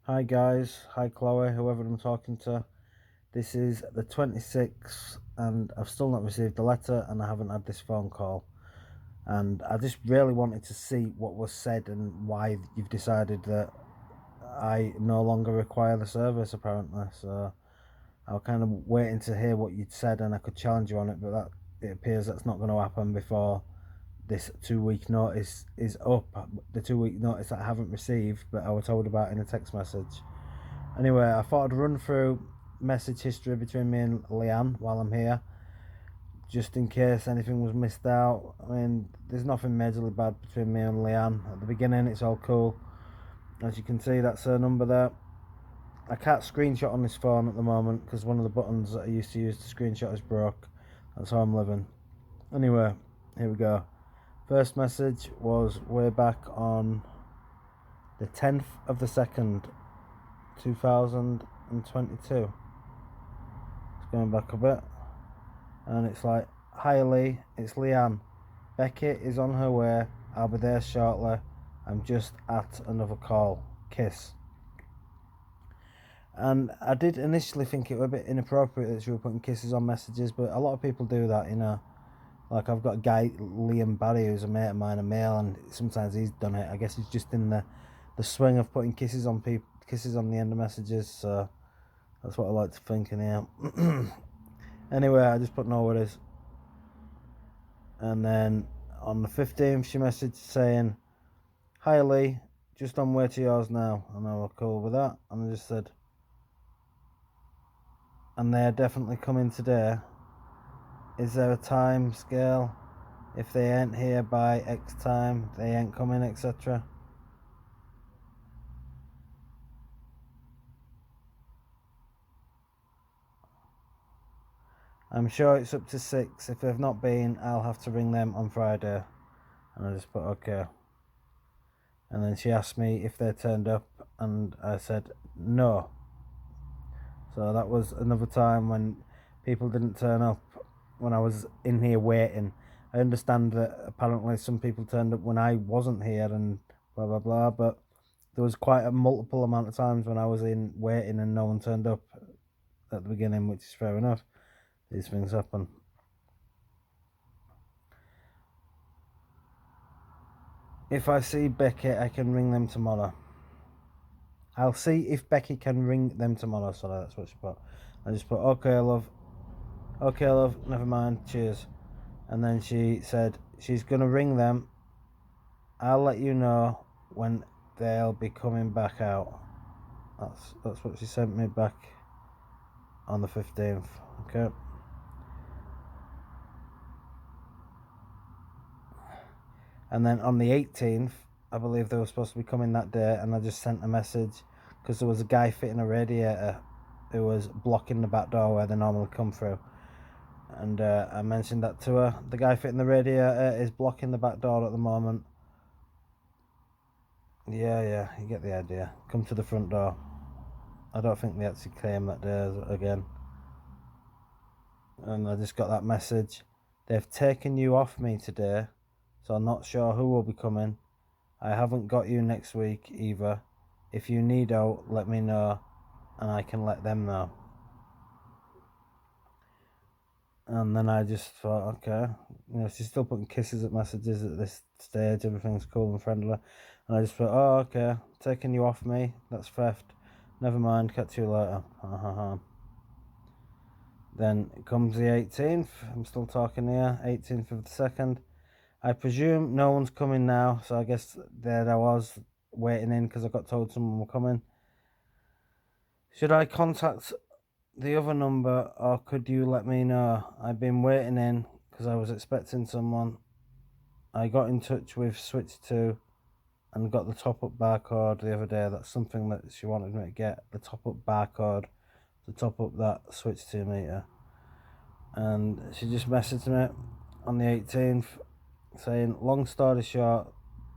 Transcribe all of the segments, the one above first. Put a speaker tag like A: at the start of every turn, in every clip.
A: Hi guys, hi Chloe, whoever I'm talking to. This is the 26th and I've still not received the letter and I haven't had this phone call. And I just really wanted to see what was said and why you've decided that I no longer require the service apparently. So I was kind of waiting to hear what you'd said and I could challenge you on it, but it appears that's not going to happen before this 2 week notice is up. The 2 week notice that I haven't received, but I was told about in a text message. Anyway, I thought I'd run through message history between me and Leanne while I'm here, just in case anything was missed out. I mean, there's nothing majorly bad between me and Leanne. At the beginning, it's all cool. As you can see, that's her number there. I can't screenshot on this phone at the moment because one of the buttons that I used to use to screenshot is broke. That's how I'm living. Anyway, here we go. First message was way back on the 10th of the 2nd, 2022. It's going back a bit. And it's like, "Hi Lee, it's Leanne. Becky is on her way. I'll be there shortly. I'm just at another call. Kiss." And I did initially think it was a bit inappropriate that she was putting kisses on messages, but a lot of people do that, you know. Like I've got a guy, Liam Barry, who's a mate of mine, a male, and sometimes he's done it. I guess he's just in the swing of putting kisses on people, kisses on the end of messages. So that's what I like to think in here. Anyway, I just put no worries. And then on the 15th, she messaged saying, "Hi Lee, just on way to yours now." And I was cool with that. And I just said, "And they're definitely coming today. Is there a time scale? If they ain't here by X time, they ain't coming, etc." "I'm sure it's up to 6. If they've not been, I'll have to ring them on Friday." And I just put okay. And then she asked me if they turned up, and I said no. So that was another time when people didn't turn up when I was in here waiting. I understand that apparently some people turned up when I wasn't here and blah blah blah, but there was quite a multiple amount of times when I was in waiting and no one turned up at the beginning, which is fair enough. These things happen. "If I see Becky, I can ring them tomorrow." I'll see if Becky can ring them tomorrow. Sorry, that's what she put. I just put okay, love. Okay, love. Never mind. Cheers. And then she said she's gonna ring them. "I'll let you know when they'll be coming back out." That's what she sent me back on the 15th. Okay. And then on the 18th, I believe they were supposed to be coming that day, and I just sent a message because there was a guy fitting a radiator who was blocking the back door where they normally come through. And I mentioned that to her. The guy fitting the radiator is blocking the back door at the moment. Yeah, you get the idea. Come to the front door. I don't think they actually came that day again. And I just got that message. "They've taken you off me today, so I'm not sure who will be coming. I haven't got you next week either. If you need out, let me know, and I can let them know." And then I just thought, okay, you know, she's still putting kisses at messages at this stage. Everything's cool and friendly. And I just thought, oh, okay, taking you off me, that's theft. Never mind, catch you later. Ha ha ha. Then comes the 18th. I'm still talking here. 18th of the 2nd. "I presume no one's coming now, so I guess there I was waiting in because I got told someone were coming. Should I contact the other number or could you let me know? I've been waiting in because I was expecting someone. I got in touch with Switch 2 and got the top up barcode the other day." That's something that she wanted me to get, the top up barcode to top up that Switch 2 meter. And she just messaged me on the 18th saying, "Long story short,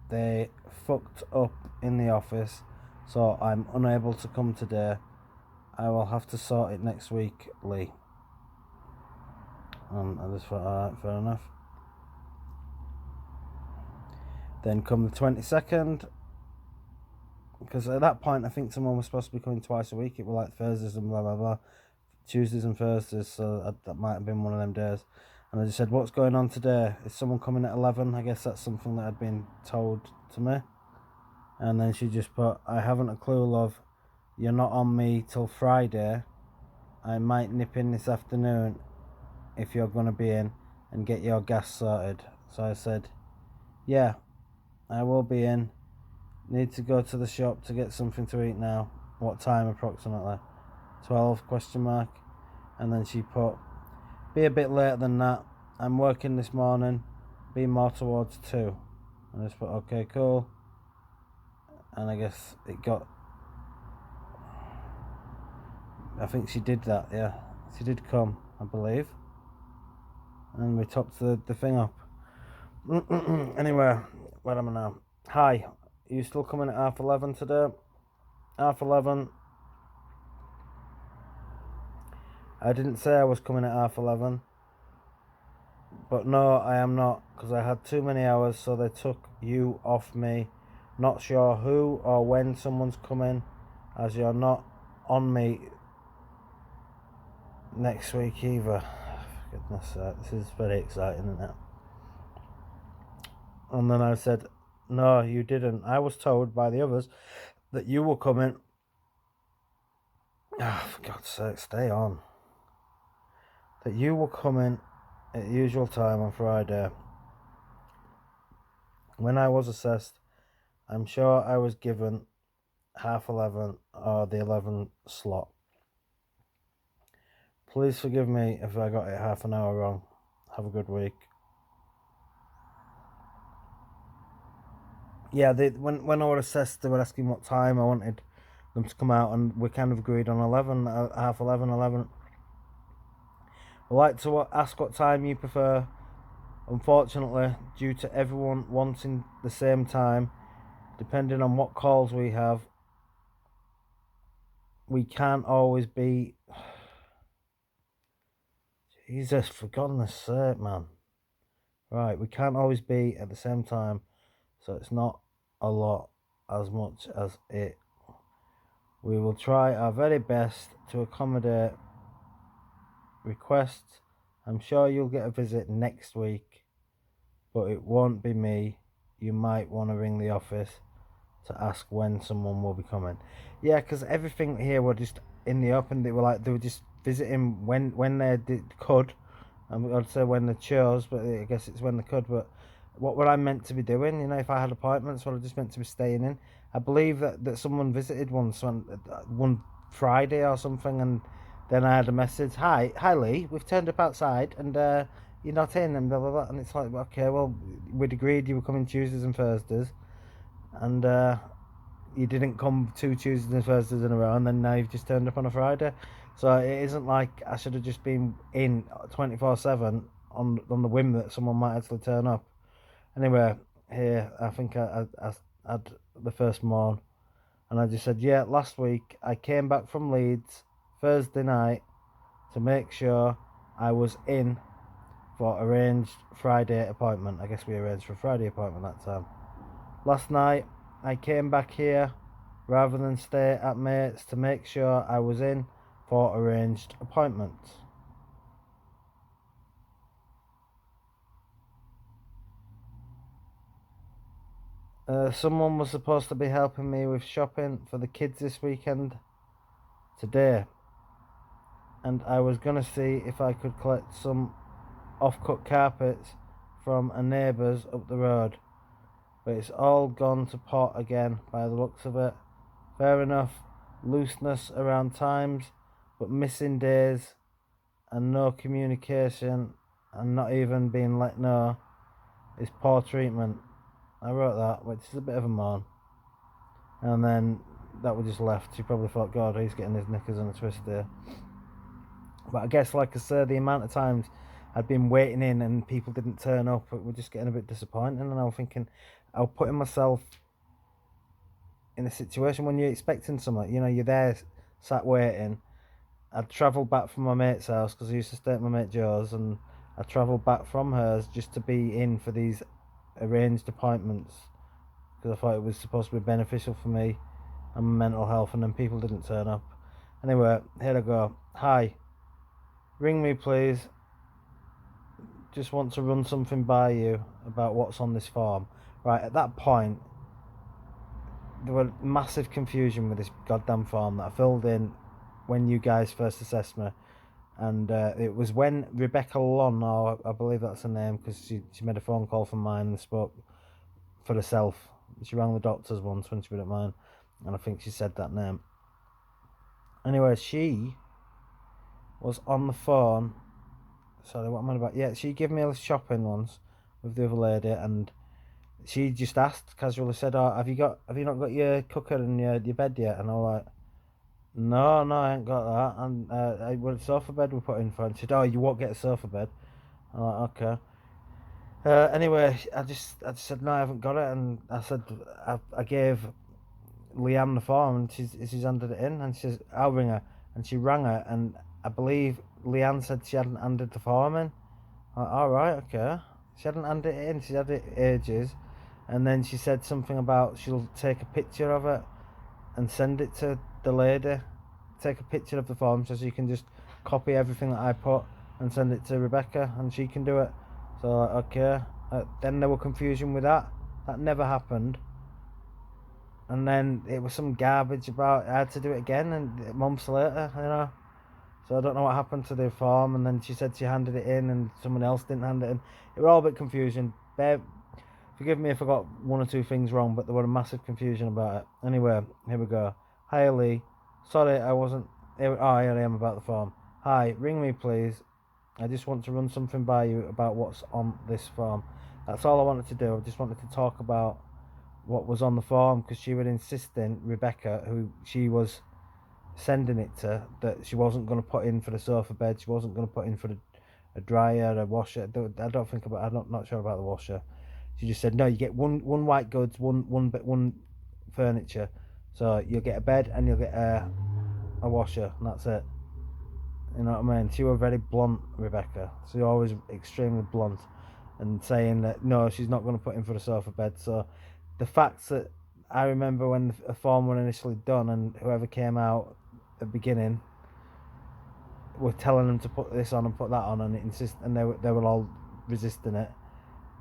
A: they fucked up in the office, so I'm unable to come today. I will have to sort it next week, Lee." And I just thought, alright, fair enough. Then come the 22nd, because at that point I think someone was supposed to be coming twice a week. It was like Thursdays and blah blah blah, Tuesdays and Thursdays, so that might have been one of them days. And I just said, what's going on today? Is someone coming at 11? I guess that's something that had been told to me. And then she just put, I haven't a clue, love. You're not on me till Friday. I might nip in this afternoon if you're going to be in and get your gas sorted. So I said, yeah, I will be in. Need to go to the shop to get something to eat now. What time approximately? 12 question mark. And then she put, be a bit later than that. I'm working this morning. Be more towards 2. And I just put, okay, cool. And I guess it got, I think she did that, yeah. She did come, I believe. And we topped the thing up. Anyway, where am I now? Hi, are you still coming at 11:30 today? 11:30. I didn't say I was coming at 11:30. But no, I am not, because I had too many hours, so they took you off me. Not sure who or when someone's coming, as you're not on me next week either. For goodness sake, this is very exciting, isn't it? And then I said, no, you didn't. I was told by the others that you were coming. For God's sake, stay on. That you were coming at the usual time on Friday. When I was assessed, I'm sure I was given 11:30 or the 11 slot. Please forgive me if I got it half an hour wrong. Have a good week. Yeah, when I was assessed, they were asking what time I wanted them to come out, and we kind of agreed on 11, half 11, 11. I'd like to ask what time you prefer. Unfortunately, due to everyone wanting the same time, depending on what calls we have, we can't always be. Jesus, for goodness sake, man. Right, we can't always be at the same time, so it's not a lot as much as it. We will try our very best to accommodate requests. I'm sure you'll get a visit next week, but it won't be me. You might want to ring the office to ask when someone will be coming. Yeah, because everything here were just in the open. They were just visiting when they could. I'd say when they chose, but I guess it's when they could. But what were I meant to be doing? If I had appointments, what I just meant to be staying in. I believe that someone visited once one Friday or something, and then I had a message. Hi Lee, we've turned up outside, and you're not in, and blah blah blah. And it's like, okay, well, we'd agreed you were coming Tuesdays and Thursdays, and you didn't come 2 Tuesdays and Thursdays in a row, and then now you've just turned up on a Friday. So it isn't like I should have just been in 24/7 on the whim that someone might actually turn up. Anyway, here I think I had the first morn, and I just said, yeah, last week I came back from Leeds Thursday night to make sure I was in for arranged Friday appointment. I guess we arranged for a Friday appointment that time. Last night I came back here rather than stay at mates to make sure I was in for arranged appointments. Someone was supposed to be helping me with shopping for the kids this weekend today, and I was gonna see if I could collect some off-cut carpets from a neighbour's up the road, but it's all gone to pot again by the looks of it. Fair enough, looseness around times, but missing days and no communication and not even being let know is poor treatment. I wrote that, which is a bit of a moan. And then that was just left. She probably thought, God, he's getting his knickers in a twist there. But I guess, like I said, the amount of times I'd been waiting in and people didn't turn up, it was just getting a bit disappointing. And I was thinking, I was putting myself in a situation when you're expecting something. You're there, sat waiting. I'd travelled back from my mate's house because I used to stay at my mate Joe's, and I travelled back from hers just to be in for these arranged appointments because I thought it was supposed to be beneficial for me and mental health, and then people didn't turn up. Anyway, here I go. Hi, ring me please. Just want to run something by you about what's on this form. Right, at that point, there was massive confusion with this goddamn form that I filled in when you guys first assessed me. And it was when Rebecca Lon, or I believe that's her name, because she made a phone call from mine and spoke for herself. She rang the doctors once when she was at mine, and I think she said that name. Anyway, she was on the phone. Sorry, what am I about? Yeah, she gave me a shopping once with the other lady, and she just asked casually, said, "Oh, have you not got your cooker and your bed yet?" And I was like, "No, I ain't got that." And a sofa bed we put in for, and she said, "Oh, you won't get a sofa bed." I'm like, "Okay." Anyway, I just said no, I haven't got it, and I said I gave Leanne the form, and she's handed it in, and she says I'll ring her, and she rang her, and I believe Leanne said she hadn't handed the form in. I'm like, all right, okay. She hadn't handed it in. She had it ages, and then she said something about she'll take a picture of it and send it to the lady. Take a picture of the form so she can just copy everything that I put and send it to Rebecca, and she can do it. So okay. Then there was confusion with that. That never happened. And then it was some garbage about I had to do it again, and months later, So I don't know what happened to the form. And then she said she handed it in, and someone else didn't hand it in. It was all a bit confusing. Forgive me if I got one or two things wrong, but there was a massive confusion about it. Anyway, here we go. Hi Lee, sorry I wasn't. Here I am about the form. Hi, ring me please. I just want to run something by you about what's on this form. That's all I wanted to do. I just wanted to talk about what was on the form, because she was insisting, Rebecca, who she was sending it to, that she wasn't going to put in for the sofa bed. She wasn't going to put in for a dryer, a washer. I don't think about. I'm not sure about the washer. She just said no. You get one white goods, one furniture. So you'll get a bed and you'll get a washer, and that's it. You know what I mean? She was very blunt, Rebecca. She was always extremely blunt, and saying that no, she's not going to put in for the sofa bed. So the fact that I remember when the form was initially done, and whoever came out at the beginning were telling them to put this on and put that on, and they were all resisting it.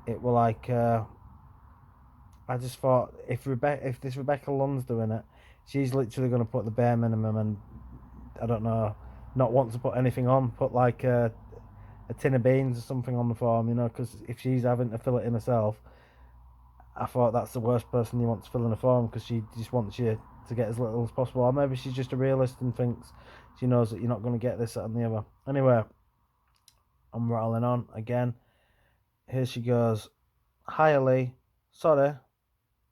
A: It were like I just thought if this Rebecca Lund's doing it, she's literally going to put the bare minimum, and I don't know, not want to put anything on, put like a tin of beans or something on the form, because if she's having to fill it in herself, I thought that's the worst person you want to fill in a form, because she just wants you to get as little as possible. Or maybe she's just a realist and thinks she knows that you're not going to get this, that, and the other. Anyway, I'm rattling on again. Here she goes. Hi, Lee. Sorry,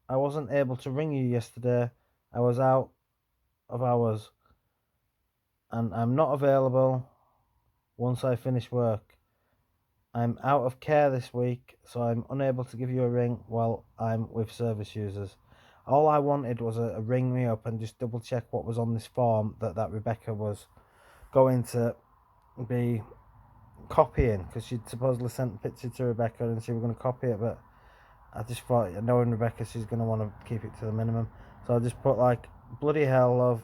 A: I wasn't able to ring you yesterday. I was out of hours, and I'm not available once I finish work. I'm out of care this week, so I'm unable to give you a ring while I'm with service users. All I wanted was a ring me up and just double check what was on this form that Rebecca was going to be copying, because she'd supposedly sent a picture to Rebecca and she was going to copy it, but I just thought, knowing Rebecca, she's going to want to keep it to the minimum. So I just put like, bloody hell, love.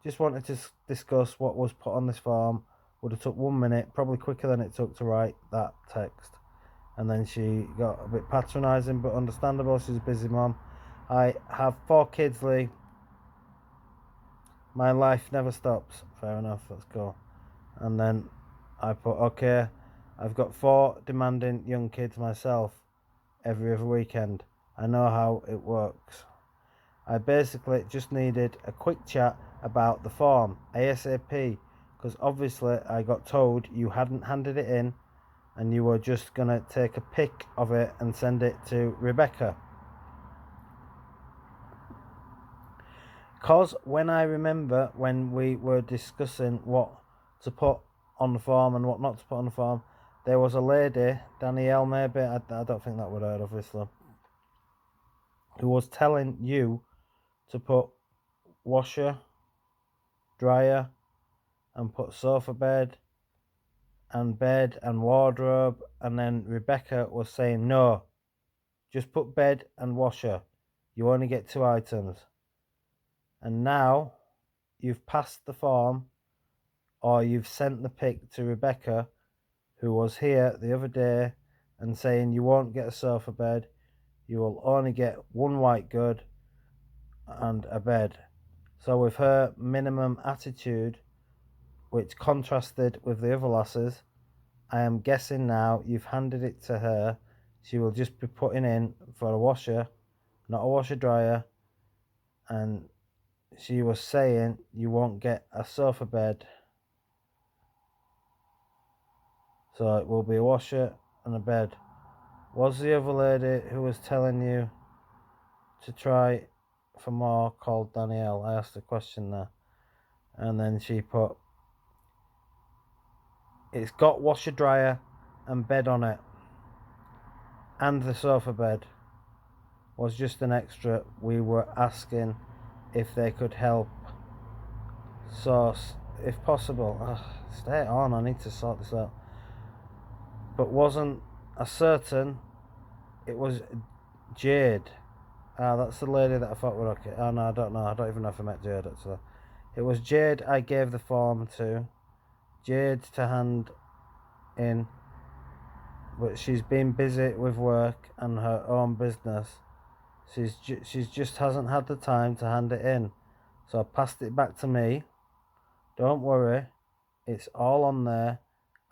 A: Just wanted to discuss what was put on this form. Would have took 1 minute, probably quicker than it took to write that text. And then she got a bit patronising, but understandable. She's a busy mom. I have 4 kids, Lee. My life never stops. Fair enough, let's go. And then I put, okay, I've got 4 demanding young kids myself every other weekend. I know how it works. I basically just needed a quick chat about the form, ASAP, because obviously I got told you hadn't handed it in and you were just going to take a pic of it and send it to Rebecca. Because when I remember when we were discussing what to put on the form and what not to put on the form, there was a lady, Danielle maybe, I don't think that would hurt obviously, who was telling you to put washer, dryer, and put sofa bed and wardrobe, and then Rebecca was saying no, just put bed and washer, you only get 2 items. And now you've passed the form, or you've sent the pic to Rebecca, who was here the other day, and saying you won't get a sofa bed, you will only get one white good and a bed. So with her minimum attitude, which contrasted with the other lasses, I am guessing now you've handed it to her. She will just be putting in for a washer, not a washer dryer, and she was saying you won't get a sofa bed, so it will be a washer and a bed. Was the other lady who was telling you to try for more called Danielle? I asked a question there, and then she put, it's got washer dryer and bed on it, and the sofa bed was just an extra. We were asking if they could help source, if possible. Stay on, I need to sort this out. But wasn't a certain, it was Jade. That's the lady that I thought were okay. Oh no, I don't know. I don't even know if I met Jade actually. It was Jade I gave the form to. Jade to hand in, but she's been busy with work and her own business. She's just hasn't had the time to hand it in. So I passed it back to me. Don't worry, it's all on there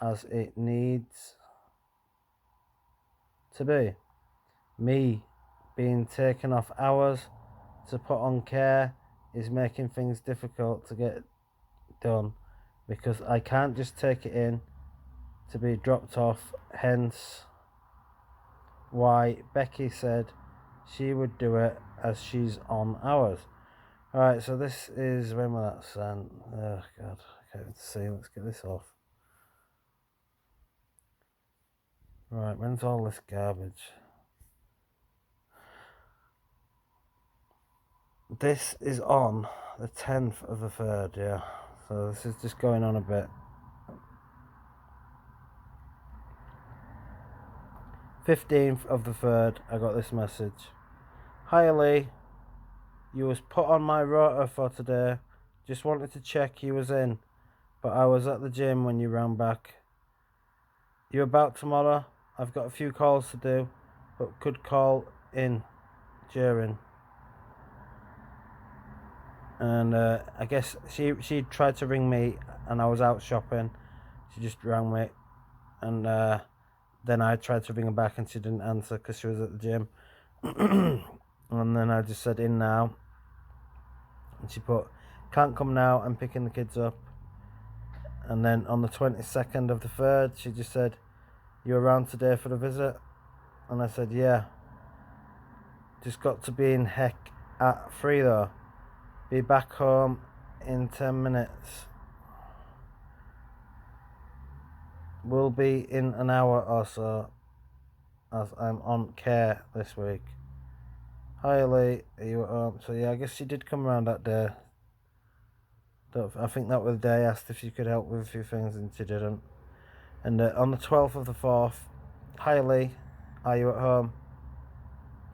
A: as it needs to be. Me being taken off hours to put on care is making things difficult to get done, because I can't just take it in to be dropped off, hence why Becky said she would do it as she's on hours. Alright, so this is, when will that sent? Oh god, I can't even see. Let's get this off. Right, when's all this garbage? This is on the 10th of the 3rd, yeah. So this is just going on a bit. 15th of the 3rd, I got this message. Hi Lee, you was put on my rota for today. Just wanted to check you was in, but I was at the gym when you ran back. You about tomorrow? I've got a few calls to do, but could call in during. And I guess she tried to ring me, and I was out shopping. She just rang me, and then I tried to ring her back, and she didn't answer because she was at the gym. And then I just said in now, and she put, can't come now, I'm picking the kids up. And then on the 22nd of the 3rd, she just said, you around today for the visit? And I said, yeah. Just got to be in heck at 3 though. Be back home in 10 minutes. Will be in an hour or so, as I'm on care this week. Hi Lee, are you at home? So yeah, I guess she did come around that day. I think that was the day I asked if she could help with a few things, and she didn't. And on the 12th of the 4th, hi Lee, are you at home?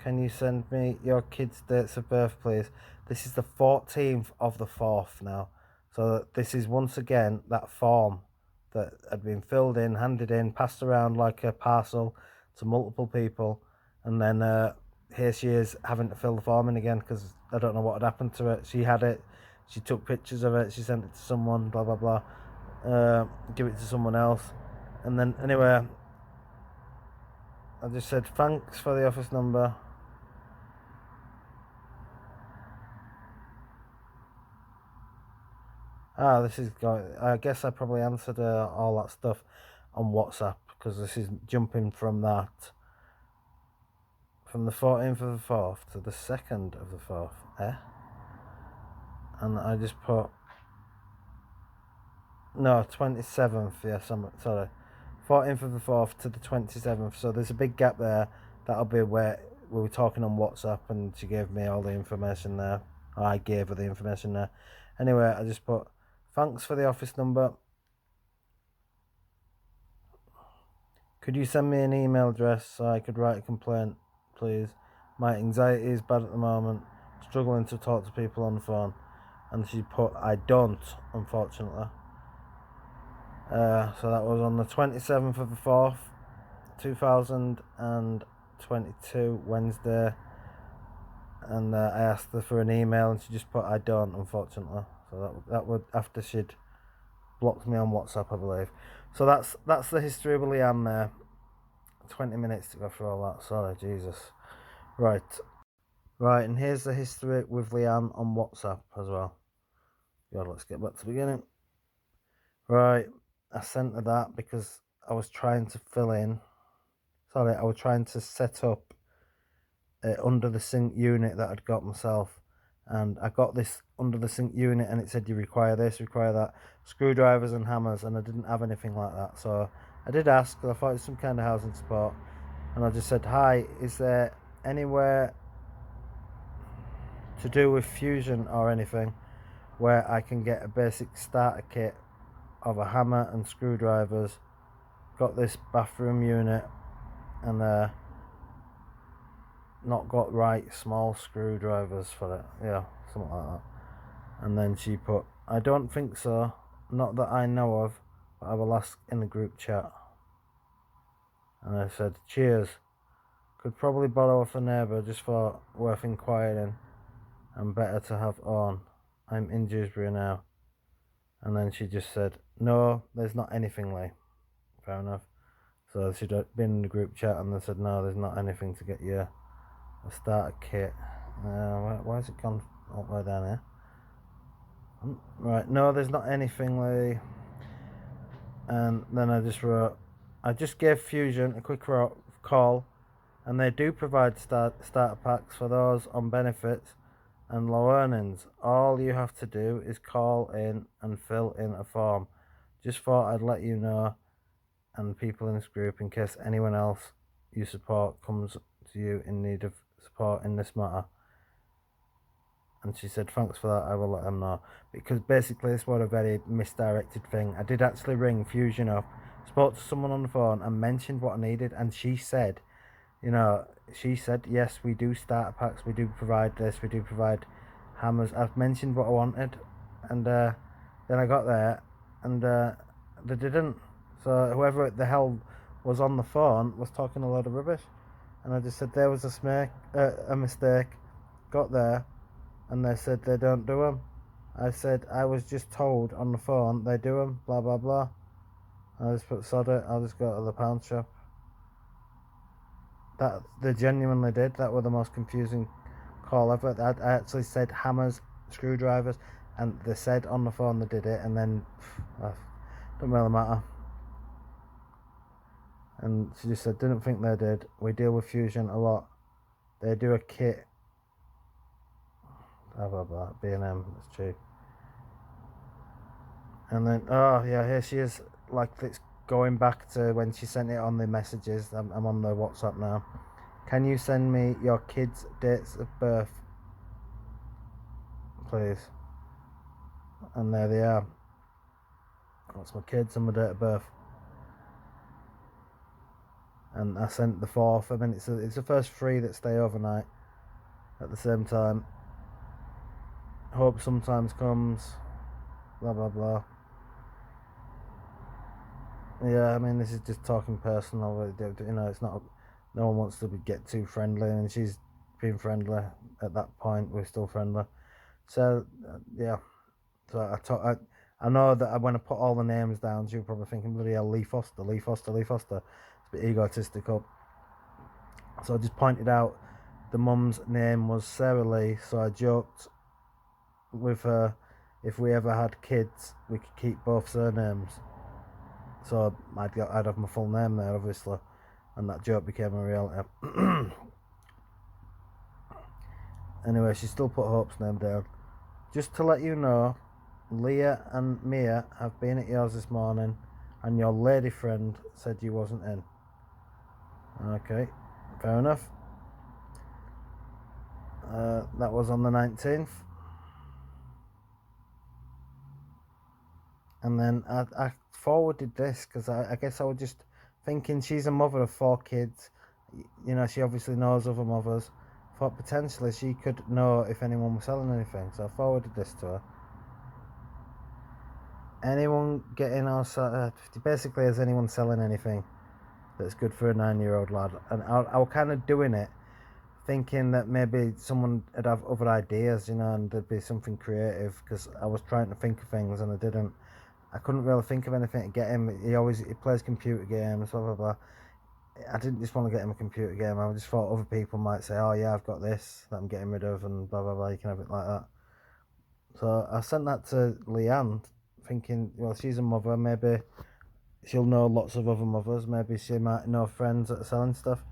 A: Can you send me your kids' dates of birth, please? This is the 14th of the 4th now. So this is once again that form that had been filled in, handed in, passed around like a parcel to multiple people. And then here she is having to fill the form in again because I don't know what had happened to it. She had it. She took pictures of it. She sent it to someone, blah, blah, blah. Give it to someone else. And then, anyway, I just said, thanks for the office number. This is going. I guess I probably answered all that stuff on WhatsApp because this is jumping from that. From the 14th of the 4th to the 2nd of the 4th, And I just put. No, 27th, yes, I'm sorry. 14th of the 4th to the 27th. So there's a big gap there. That'll be where we were talking on WhatsApp and she gave me all the information there. I gave her the information there. Anyway, I just put, thanks for the office number. Could you send me an email address so I could write a complaint, please? My anxiety is bad at the moment. struggling to talk to people on the phone. And she put, I don't, unfortunately. So that was on the 27th of the 4th, 2022, Wednesday. And I asked her for an email, and she just put, I don't, unfortunately. So that would, after she'd blocked me on WhatsApp, I believe. So that's the history of Leanne there. 20 minutes to go through all that. Sorry, Jesus. Right, and here's the history with Leanne on WhatsApp as well. God, let's get back to the beginning. Right, I sent her that because I was trying to set up under the sink unit that I'd got myself. And I got this under the sink unit, and it said you require this, require that, screwdrivers and hammers, and I didn't have anything like that. So I did ask, because I thought it was some kind of housing support, and I just said, hi, is there anywhere to do with Fusion or anything where I can get a basic starter kit of a hammer and screwdrivers? Got this bathroom unit, and not got right small screwdrivers for it. Yeah, something like that. And then she put, I don't think so, not that I know of, but I will ask in the group chat. And I said, cheers, could probably borrow off a neighbour just for worth inquiring, and better to have on. I'm in Dewsbury now. And then she just said, no, there's not anything, Lee. Fair enough. So she'd been in the group chat, and they said, no, there's not anything to get you a starter kit. Why has it gone all the way down here? Right, no, there's not anything, Lee. And then I just wrote, I just gave Fusion a quick call, and they do provide starter packs for those on benefits and low earnings. All you have to do is call in and fill in a form. Just thought I'd let you know, and people in this group, in case anyone else you support comes to you in need of support in this matter. And she said, thanks for that, I will let them know. Because basically this was a very misdirected thing. I did actually ring Fusion up, spoke to someone on the phone and mentioned what I needed, and she said, yes, we do starter packs, we do provide this, we do provide hammers. I've mentioned what I wanted, and then I got there, and they didn't. So whoever the hell was on the phone was talking a lot of rubbish, and I just said there was a mistake. Got there, and they said they don't do them. I said I was just told on the phone they do them, blah blah blah. I just put sod it, I'll just go to the pound shop. That they genuinely did. That was the most confusing call ever. I actually said hammers, screwdrivers, and they said on the phone they did it, and then don't really matter. And she just said, didn't think they did. We deal with Fusion a lot. They do a kit. Blah blah blah. B&M, it's cheap. And then, oh yeah, here she is. Like, it's going back to when she sent it on the messages. I'm on the WhatsApp now. Can you send me your kids' dates of birth, please? And there they are. That's my kids and my date of birth. And I sent the 4th. I mean, it's the first 3 that stay overnight at the same time. Hope sometimes comes. Blah blah blah. Yeah, I mean, this is just talking personal. It's not. No one wants to get too friendly, and she's been friendly at that point. We're still friendly. So yeah. So I know that when I put all the names down, you're probably thinking, bloody hell, Lee Foster. It's a bit egotistical. So I just pointed out the mum's name was Sarah Lee, so I joked with her, if we ever had kids, we could keep both surnames. So I'd have my full name there, obviously, and that joke became a reality. Anyway, she still put Hope's name down. Just to let you know, Leah and Mia have been at yours this morning, and your lady friend said you wasn't in. Okay, fair enough. That was on the 19th. And then I forwarded this because I guess I was just thinking she's a mother of 4 kids. She obviously knows other mothers. thought potentially she could know if anyone was selling anything, so I forwarded this to her. Anyone getting basically, is anyone selling anything that's good for a 9-year-old lad? And I was kind of doing it thinking that maybe someone would have other ideas, you know, and there'd be something creative, because I was trying to think of things and I couldn't really think of anything to get him. He plays computer games, blah blah blah. I didn't just want to get him a computer game. I just thought other people might say, oh yeah, I've got this that I'm getting rid of, and blah blah blah, you can have it like that. So I sent that to Leanne, thinking, well, she's a mother, maybe she'll know lots of other mothers, maybe she might know friends that are selling stuff.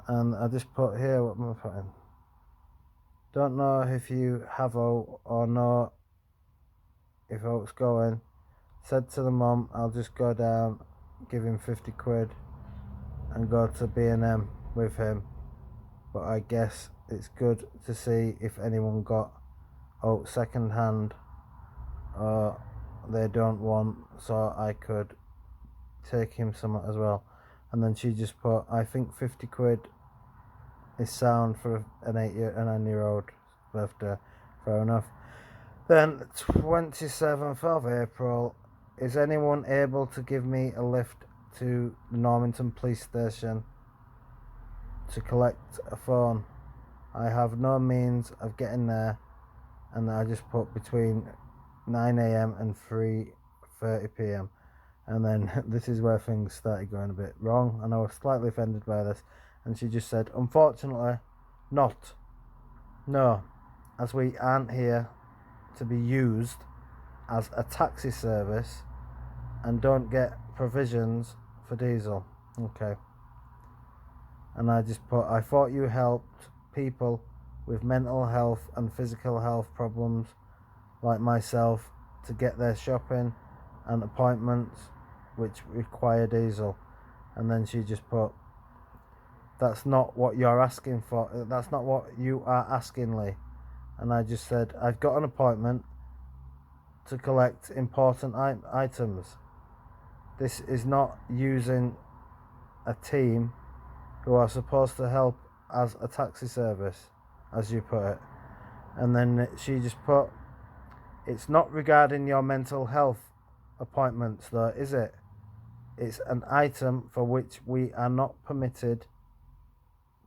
A: And I just put here, what am I putting? Don't know if you have or know if Oak's going. Said to the mum, I'll just go down, give him 50 quid and go to B&M with him. But I guess it's good to see if anyone got Oak second hand or they don't want, so I could take him some as well. And then she just put, I think 50 quid is sound for a 9-year-old birthday. Fair enough. Then 27th of April, is anyone able to give me a lift to the Normanton police station to collect a phone? I have no means of getting there, and I just put between 9 a.m. and 3:30 p.m. And then this is where things started going a bit wrong, and I was slightly offended by this. And she just said, unfortunately, not. No, as we aren't here to be used as a taxi service and don't get provisions for diesel. Okay. And I just put, I thought you helped people with mental health and physical health problems like myself to get their shopping and appointments which require diesel. And then she just put, that's not what you're asking for. That's not what you are asking, Lee. And I just said, I've got an appointment to collect important items. This is not using a team who are supposed to help as a taxi service, as you put it. And then she just put, it's not regarding your mental health appointments though, is it? It's an item for which we are not permitted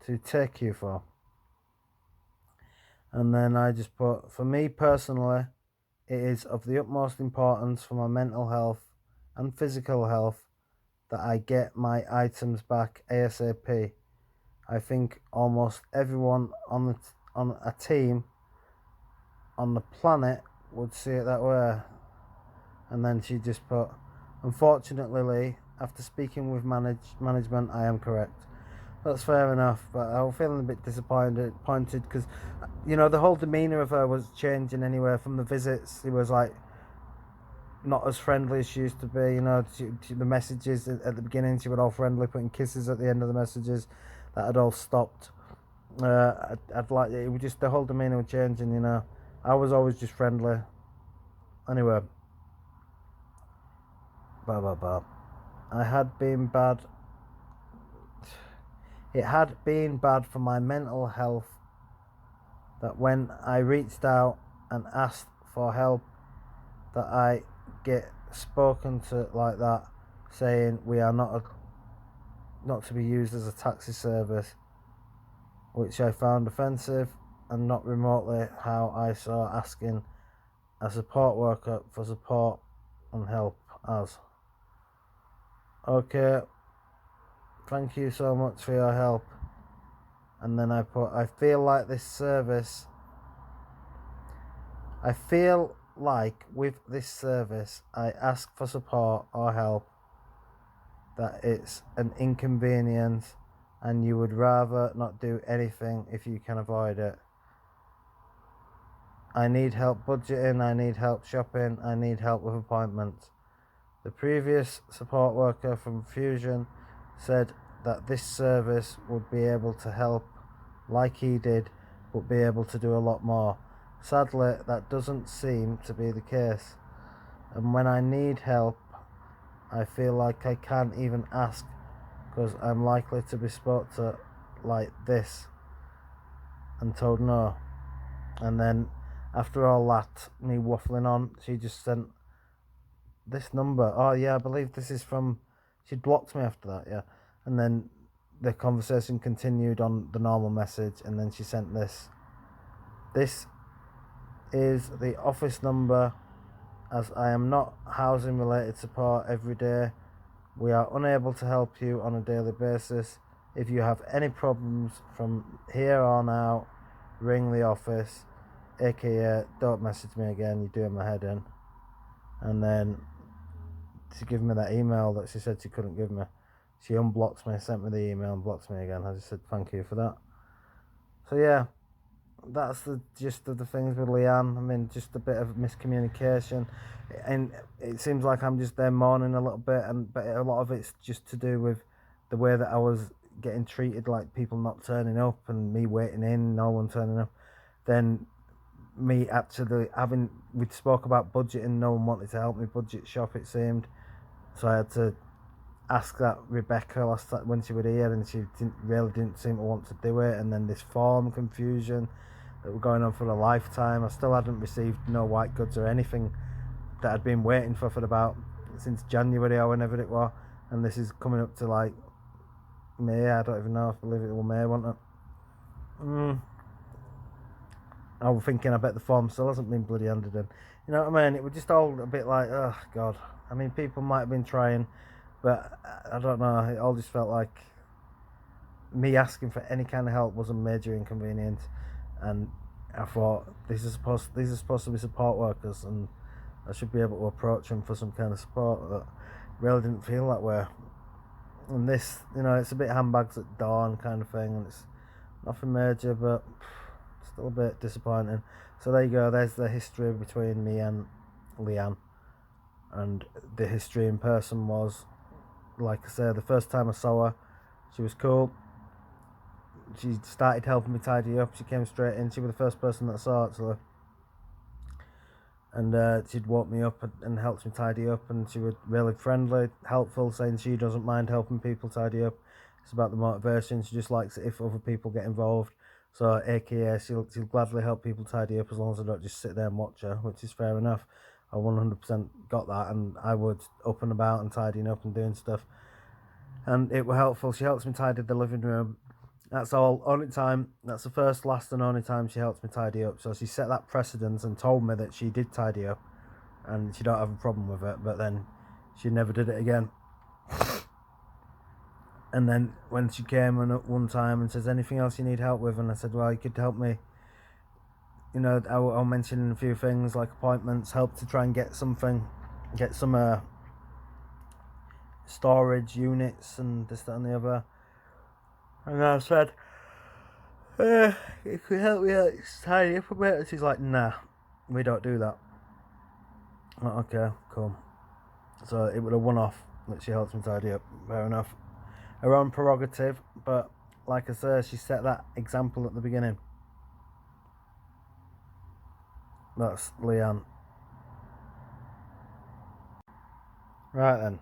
A: to take you for. And then I just put, for me personally, it is of the utmost importance for my mental health and physical health that I get my items back ASAP. I think almost everyone on a team on the planet would see it that way. And then she just put, unfortunately, Lee, after speaking with management, I am correct. That's fair enough, but I was feeling a bit disappointed because, you know, the whole demeanour of her was changing anyway from the visits. It was like not as friendly as she used to be, you know. The messages at the beginning, she was all friendly, putting kisses at the end of the messages. That had all stopped. I'd like it was just the whole demeanour was changing, you know. I was always just friendly. Anyway, blah blah blah. It had been bad for my mental health that when I reached out and asked for help that I get spoken to like that, saying we are not to be used as a taxi service, which I found offensive and not remotely how I saw asking a support worker for support and help as. Okay, thank you so much for your help. And then I put, I feel like with this service, I ask for support or help, that it's an inconvenience and you would rather not do anything if you can avoid it. I need help budgeting, I need help shopping, I need help with appointments. The previous support worker from Fusion said that this service would be able to help like he did, but be able to do a lot more. Sadly, that doesn't seem to be the case. And when I need help, I feel like I can't even ask because I'm likely to be spoke to like this and told no. And then after all that, me waffling on, she just sent this number. Oh yeah, I believe this is from. She blocked me after that, yeah. And then the conversation continued on the normal message, and then she sent this. This is the office number, as I am not housing related support every day. We are unable to help you on a daily basis. If you have any problems from here on out, ring the office, aka don't message me again, you're doing my head in. And then she gave me that email that she said she couldn't give me. She unblocked me, sent me the email, and blocked me again. I just said thank you for that. So yeah, that's the gist of the things with Leanne. I mean, just a bit of miscommunication, and it seems like I'm just there mourning a little bit, but a lot of it's just to do with the way that I was getting treated, like people not turning up and me waiting in, no one turning up. Then me actually having, we spoke about budgeting, no one wanted to help me budget shop, it seemed, so I had to ask that Rebecca last time when she was here, and she didn't seem to want to do it. And then this form confusion that were going on for a lifetime. I still hadn't received no white goods or anything that I'd been waiting for about since January or whenever it was, and this is coming up to like May. I don't even know. I believe it was May, wasn't it? I was thinking, I bet the form still hasn't been bloody handed in. You know what I mean? It was just all a bit like, oh God. I mean, people might have been trying, but I don't know. It all just felt like me asking for any kind of help was a major inconvenience, and I thought these are supposed to be support workers, and I should be able to approach them for some kind of support. But really didn't feel that way. And this, you know, it's a bit handbags at dawn kind of thing, and it's nothing major, but still a bit disappointing. So there you go. There's the history between me and Leanne, and the history in person was, like I said, the first time I saw her, she was cool. She started helping me tidy up. She came straight in. She was the first person that I saw, actually. And she'd woke me up and helped me tidy up, and she was really friendly, helpful, saying she doesn't mind helping people tidy up. It's about the motivation. She just likes it if other people get involved. So, aka, she'll gladly help people tidy up as long as I don't just sit there and watch her, which is fair enough. I 100% got that, and I would up and about and tidying up and doing stuff. And it was helpful. She helps me tidy the living room. That's all, only time. That's the first, last, and only time she helps me tidy up. So she set that precedence and told me that she did tidy up, and she don't have a problem with it. But then she never did it again. And then when she came in at one time and says, anything else you need help with? And I said, well, you could help me. You know, I'll mention a few things like appointments, help to try and get something, get some storage units and this, that, and the other. And I said, you could help me out, tidy up a bit. And she's like, nah, we don't do that. I'm like, okay, cool. So it was a one-off that she helps me tidy up. Fair enough. Her own prerogative, but like I said, she set that example at the beginning. That's Leanne. Right then,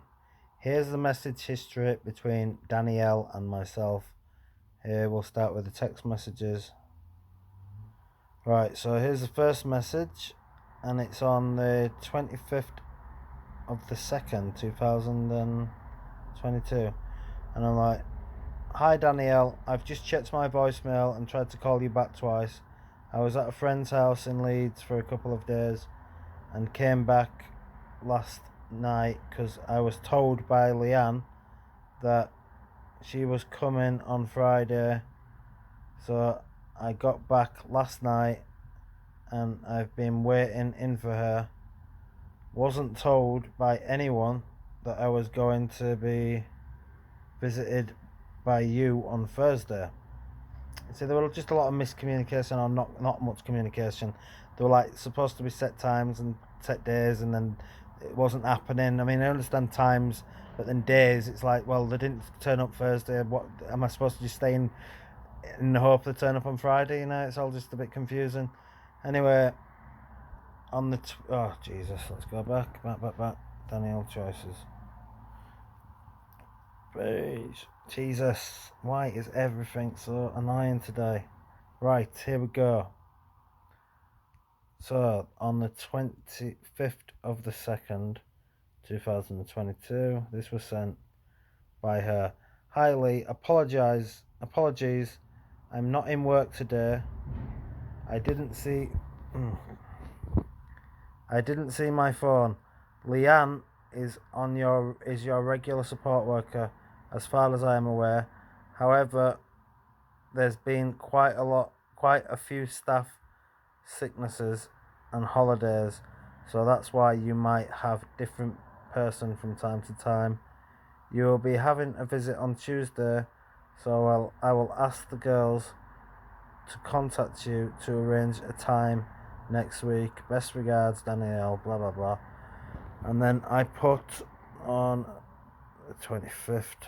A: here's the message history between Danielle and myself. Here we'll start with the text messages. Right, so here's the first message, and it's on the 25th of the 2nd, 2022. And I'm like, hi Danielle, I've just checked my voicemail and tried to call you back twice. I was at a friend's house in Leeds for a couple of days and came back last night because I was told by Leanne that she was coming on Friday. So I got back last night and I've been waiting in for her. Wasn't told by anyone that I was going to be visited by you on Thursday. So there were just a lot of miscommunication, or not much communication. They were like supposed to be set times and set days, and then it wasn't happening. I mean, I understand times, but then days, it's like, well, they didn't turn up Thursday. What am I supposed to just stay in the hope they turn up on Friday? You know, it's all just a bit confusing. Anyway, on the oh Jesus, let's go back. Danielle choices. Please. Jesus, why is everything so annoying today? Right, here we go. So, on the 25th of the 2nd, 2022, this was sent by her. Hi Lee, apologies. I'm not in work today. I didn't see my phone. Leanne is your regular support worker, as far as I am aware. However, there's been quite a few staff sicknesses and holidays, so that's why you might have different person from time to time. You will be having a visit on Tuesday, so I will ask the girls to contact you to arrange a time next week. Best regards, Danielle, blah blah blah. And then I put on the 25th.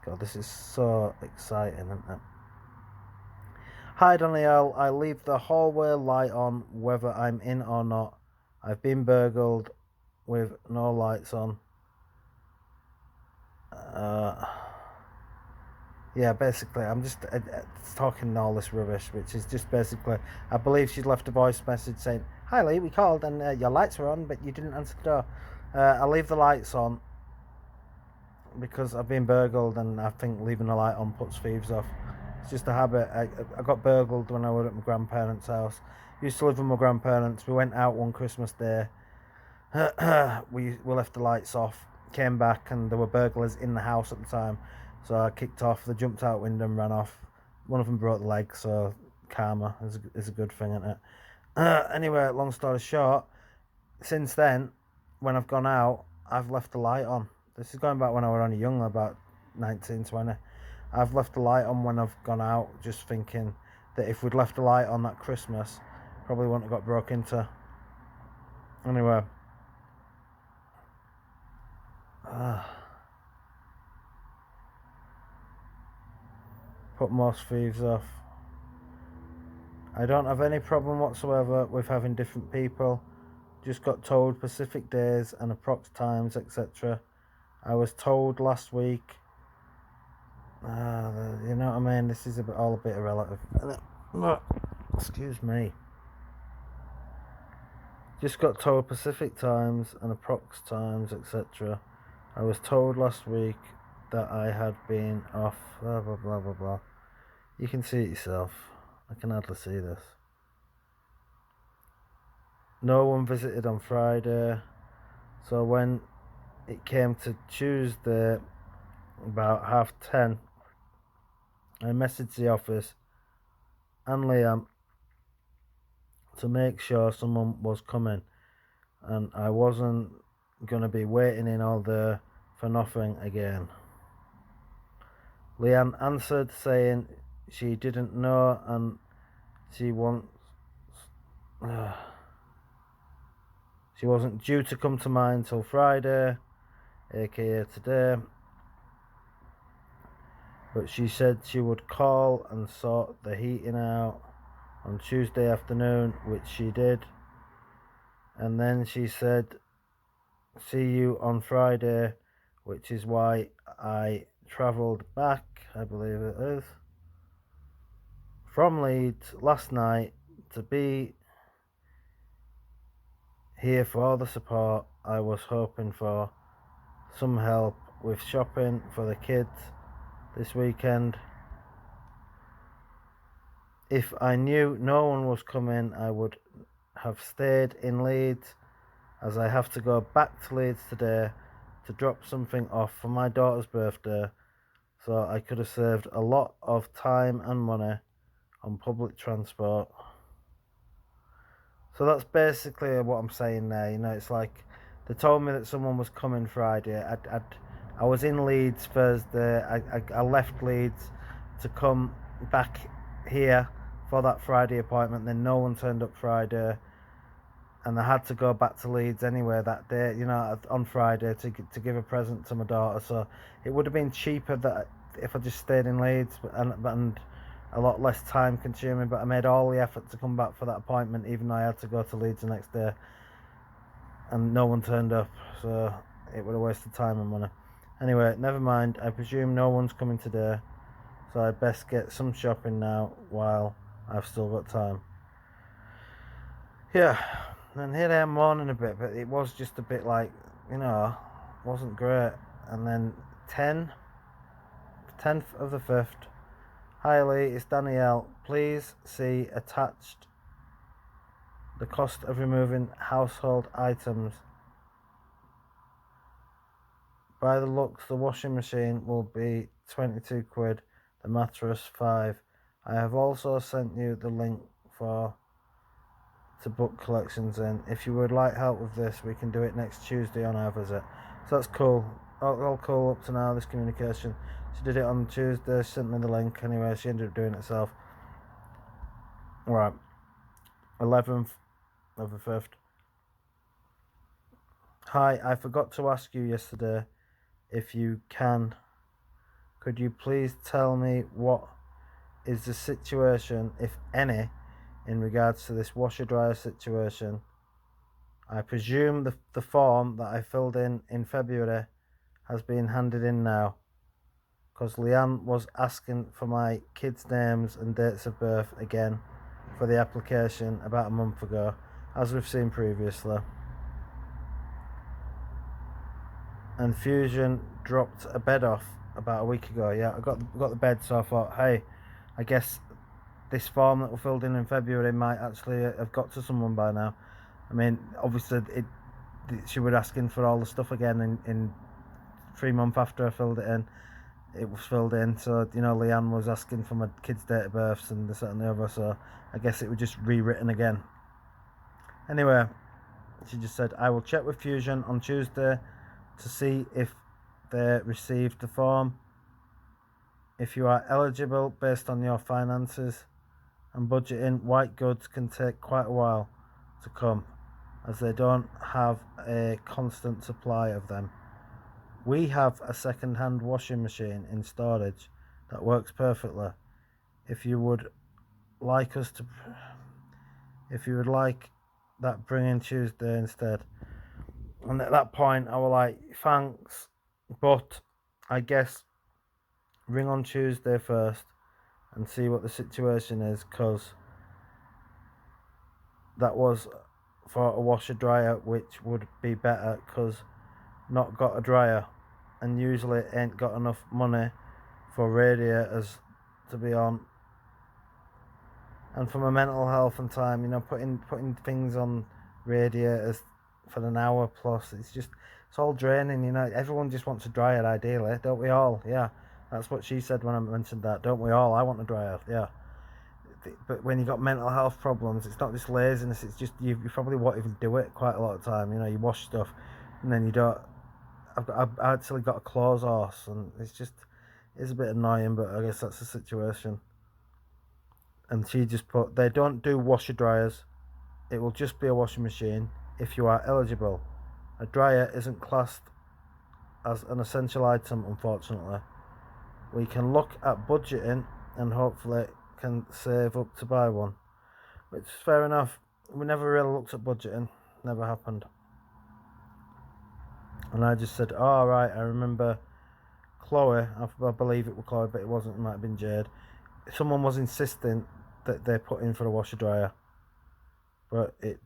A: God, this is so exciting, isn't it? Hi Danielle, I leave the hallway light on whether I'm in or not. I've been burgled with no lights on. Yeah, basically, I'm just talking all this rubbish, which is just basically, I believe she's left a voice message saying, "Hi Lee, we called and your lights were on, but you didn't answer the door. I leave the lights on because I've been burgled, and I think leaving the light on puts thieves off. It's just a habit. I got burgled when I was at my grandparents' house. Used to live with my grandparents. We went out one Christmas day. we left the lights off, came back, and there were burglars in the house at the time. So I kicked off, they jumped out window and ran off. One of them broke the leg, so karma is a good thing, isn't it? Anyway, long story short, since then, when I've gone out, I've left the light on. This is going back when I was only young, about 19, 20. I've left the light on when I've gone out, just thinking that if we'd left the light on that Christmas, probably wouldn't have got broke into. Anyway. Put most thieves off. I don't have any problem whatsoever with having different people. Just got told specific days and approx times, etc. I was told last week. You know what I mean? This is all a bit irrelative. Excuse me. Just got told specific times and approx times, etc. I was told last week that I had been off. Blah blah blah blah blah. You can see it yourself. I can hardly see this. No one visited on Friday, so when it came to Tuesday about 10:30, I messaged the office and Liam to make sure someone was coming, and I wasn't going to be waiting in all day for nothing again. Leanne answered saying she didn't know and she wasn't due to come to mine till Friday, aka today, but she said she would call and sort the heating out on Tuesday afternoon, which she did, and then she said see you on Friday, which is why I travelled back, I believe it is, from Leeds last night to be here for all the support. I was hoping for some help with shopping for the kids this weekend. If I knew no one was coming, I would have stayed in Leeds, as I have to go back to Leeds today to drop something off for my daughter's birthday, so I could have saved a lot of time and money on public transport. So that's basically what I'm saying there. You know, it's like they told me that someone was coming Friday. I was in Leeds Thursday. I left Leeds to come back here for that Friday appointment. Then no one turned up Friday, and I had to go back to Leeds anyway that day, you know, on Friday to give a present to my daughter. So it would have been cheaper that if I just stayed in Leeds and a lot less time consuming, but I made all the effort to come back for that appointment, even though I had to go to Leeds the next day, and no one turned up, so it would have wasted time and money. Anyway, never mind. I presume no one's coming today, so I best get some shopping now while I've still got time. Yeah, and here I am mourning a bit, but it was just a bit like, wasn't great. And then 10th of the 5th. Hi Lee, it's Danielle. Please see attached the cost of removing household items. By the looks, the washing machine will be 22 quid, the mattress 5. I have also sent you the link to book collections in. If you would like help with this, we can do it next Tuesday on our visit. So that's cool. All cool up to now, this communication. She did it on Tuesday, she sent me the link anyway, she ended up doing it herself. Right. 11th of the 5th. Hi, I forgot to ask you yesterday if you can. Could you please tell me what is the situation, if any, in regards to this washer dryer situation? I presume the form that I filled in February has been handed in now, because Leanne was asking for my kids' names and dates of birth again for the application about a month ago, as we've seen previously. And Fusion dropped a bed off about a week ago. Yeah, I got the bed, so I thought, hey, I guess this form that we filled in February might actually have got to someone by now. I mean, obviously, she was asking for all the stuff again in 3 months after I filled it in. It was filled in, so Leanne was asking for my kids' date of births and this and the other, so I guess it was just rewritten again. Anyway, she just said, I will check with Fusion on Tuesday to see if they received the form. If you are eligible based on your finances and budgeting, white goods can take quite a while to come, as they don't have a constant supply of them. We have a second-hand washing machine in storage that works perfectly. If you would like that, bring in Tuesday instead. And at that point, I was like, thanks, but I guess ring on Tuesday first and see what the situation is, because that was for a washer dryer, which would be better, because not got a dryer, and usually ain't got enough money for radiators to be on. And for my mental health and time, putting things on radiators for an hour plus, it's all draining. Everyone just wants a dryer ideally, don't we all? Yeah, that's what she said when I mentioned that, don't we all? I want a dryer, yeah. But when you got mental health problems, it's not just laziness, it's just you probably won't even do it quite a lot of time. You wash stuff and then you don't. I've actually got a clothes horse, and it's a bit annoying, but I guess that's the situation. And she just put, they don't do washer dryers, it will just be a washing machine if you are eligible. A dryer isn't classed as an essential item, unfortunately. We can look at budgeting and hopefully can save up to buy one, which is fair enough. We never really looked at budgeting, never happened. And I just said, oh right, I remember Chloe, I believe it was Chloe, but it wasn't, it might have been Jade. Someone was insisting that they put in for a washer dryer, but if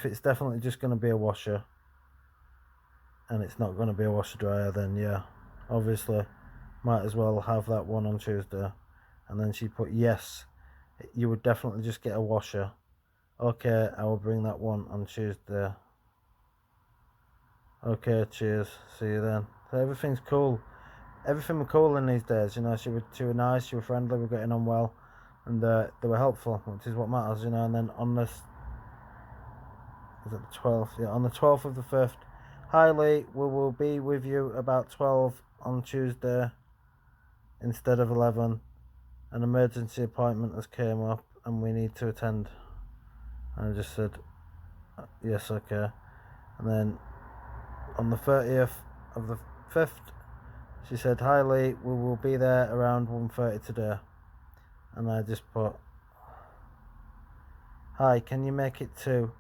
A: it's definitely just going to be a washer and it's not going to be a washer dryer, then yeah, obviously might as well have that one on Tuesday. And then she put, yes, you would definitely just get a washer. Okay, I will bring that one on Tuesday. Okay, cheers, see you then. So everything's cool. Everything was cool in these days, she was nice, she was friendly, we were getting on well, and they were helpful, which is what matters, And then on this, is it the 12th? Yeah, on the 12th of the 5th. Hi Lee, we will be with you about 12 on Tuesday instead of 11. An emergency appointment has came up and we need to attend. And I just said, yes, okay. And then on the 30th of the 5th, she said, hi Lee, we will be there around 1:30 today. And I just put, hi, can you make it to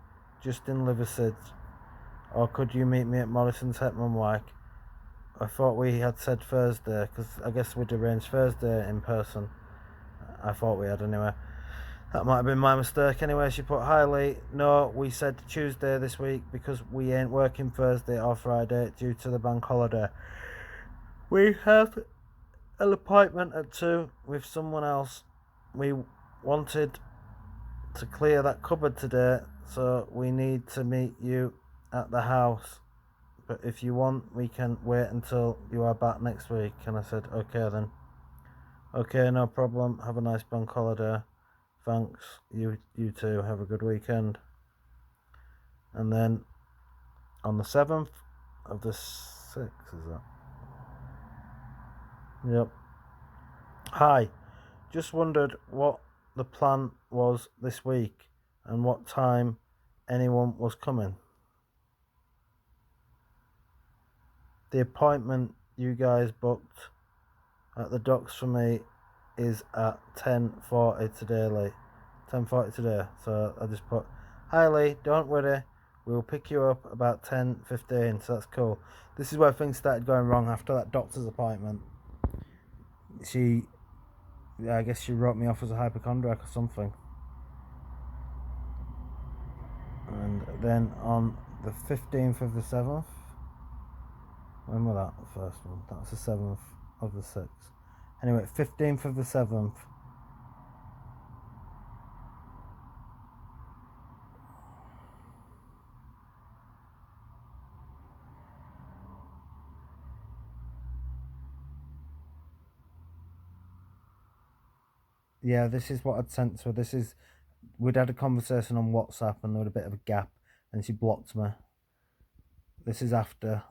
A: Justin Liversidge or could you meet me at Morrison's Hetman Wyke? I thought we had said Thursday, because I guess we'd arranged Thursday in person. I thought we had anyway. That might have been my mistake. Anyway, she put, hi Lee, no, we said Tuesday this week because we ain't working Thursday or Friday due to the bank holiday. We have an appointment at 2 with someone else. We wanted to clear that cupboard today, so we need to meet you at the house. But if you want, we can wait until you are back next week. And I said, okay then. Okay, no problem. Have a nice bank holiday. Thanks. You too. Have a good weekend. And then on the 7th of the 6th, is that? Yep. Hi. Just wondered what the plan was this week and what time anyone was coming. The appointment you guys booked at the docks for me is at 10:40 today, Lee. 10:40 today. So I just put, hi Lee, don't worry, we'll pick you up about 10:15. So that's cool. This is where things started going wrong after that doctor's appointment. I guess she wrote me off as a hypochondriac or something. And then on the 15th of the 7th, when was that, the first one? That was the 7th of the 6th. Anyway, 15th of the 7th. Yeah, this is what I'd sent to her. We'd had a conversation on WhatsApp and there was a bit of a gap and she blocked me. This is after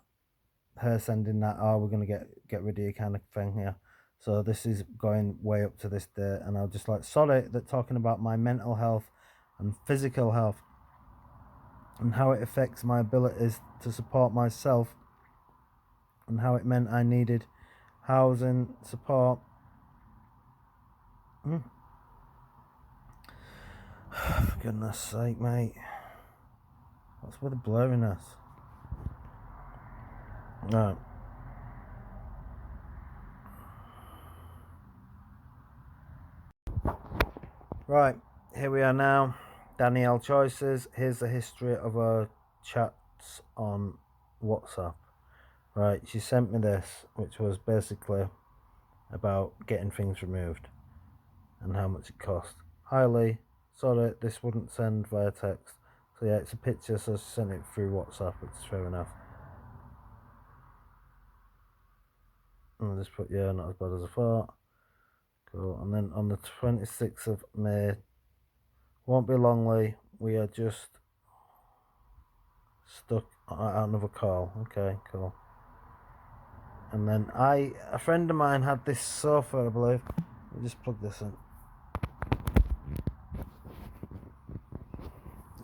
A: her sending that, oh, we're going to get rid of you kind of thing here. So this is going way up to this day, and I was just like, sorry that talking about my mental health and physical health and how it affects my abilities to support myself and how it meant I needed housing support. For goodness sake, mate. What's with the blurriness? No. Right, here we are now. Danielle Choices. Here's the history of our chats on WhatsApp. Right, she sent me this, which was basically about getting things removed and how much it cost. Hi Lee, sorry, this wouldn't send via text. So yeah, it's a picture, so she sent it through WhatsApp, which is fair enough. And I'll just put, yeah, not as bad as I thought. Cool. And then on the 26th of May, won't be long, Lee, we are just stuck at another call. Okay, cool. And then a friend of mine had this sofa, I believe. Let me just plug this in.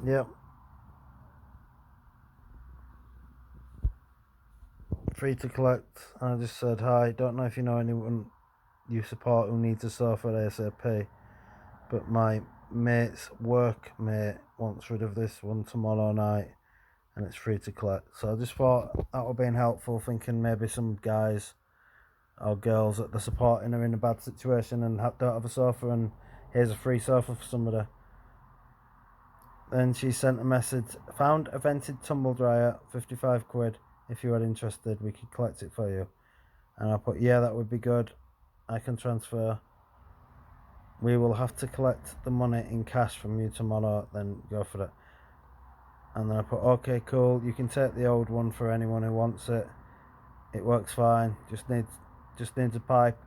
A: Yep. Free to collect. And I just said, hi, don't know if you know anyone you support who needs a sofa ASAP, but my mate's work mate wants rid of this one tomorrow night and it's free to collect. So I just thought that would be helpful, thinking maybe some guys or girls that they're supporting are in a bad situation and don't have a sofa, and here's a free sofa for somebody. Then she sent a message, found a vented tumble dryer, 55 quid. If you are interested, we could collect it for you. And I put, yeah, that would be good. I can transfer. We will have to collect the money in cash from you tomorrow, then go for it. And then I put, okay, cool, you can take the old one for anyone who wants it. It works fine, just needs a pipe.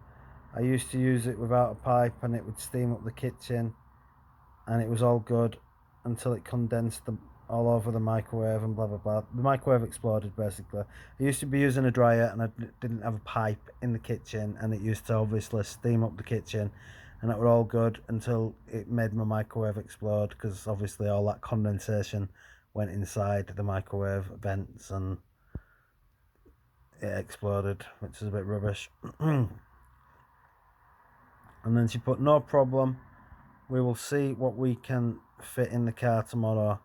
A: I used to use it without a pipe and it would steam up the kitchen and it was all good until it condensed all over the microwave and blah blah blah. The microwave exploded basically. I used to be using a dryer and I didn't have a pipe in the kitchen and it used to obviously steam up the kitchen and that were all good until it made my microwave explode, because obviously all that condensation went inside the microwave vents and it exploded, which is a bit rubbish. And then she put, no problem, we will see what we can fit in the car tomorrow.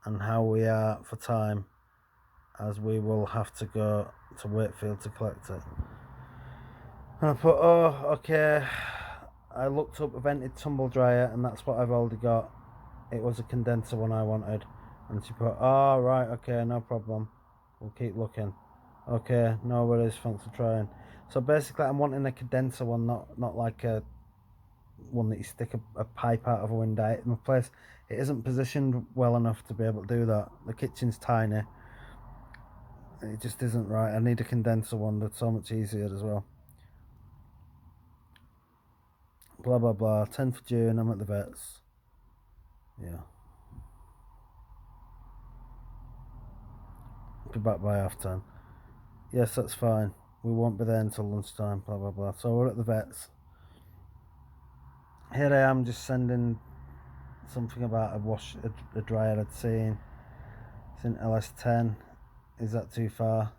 A: and how we are for time, as we will have to go to Wakefield to collect it. And I put, oh, okay. I looked up a vented tumble dryer, and that's what I've already got. It was a condenser one I wanted. And she put, oh, right, okay, no problem. We'll keep looking. Okay, no worries, thanks for trying. So basically, I'm wanting a condenser one, not like a one that you stick a pipe out of a window. My place, it isn't positioned well enough to be able to do that. The kitchen's tiny. It just isn't right. I need a condenser one that's so much easier as well. Blah blah blah. 10th of June, I'm at the vets. Yeah. Be back by 10:30. Yes, that's fine. We won't be there until lunchtime. Blah blah blah. So we're at the vets. Here I am, just sending something about a dryer I'd seen. It's in LS10. Is that too far?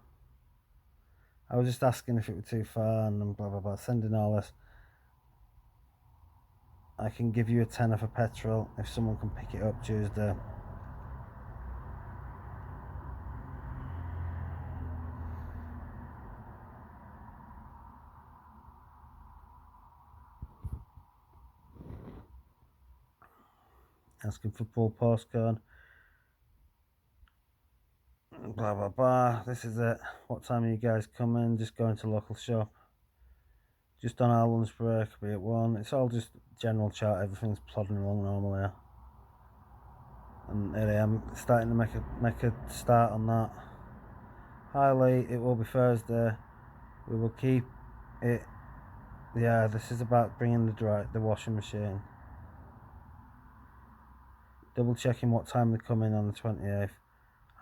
A: I was just asking if it was too far, and then blah blah blah. Sending all this. I can give you a tenner for petrol if someone can pick it up Tuesday. Asking for full postcode. Blah blah blah. This is it. What time are you guys coming? Just going to local shop. Just on our lunch break, be at 1. It's all just general chat. Everything's plodding along normally. And here I am, starting to make a start on that. Hi Lee, it will be Thursday. We will keep it. Yeah, this is about bringing the washing machine. Double checking what time they come in on the 28th.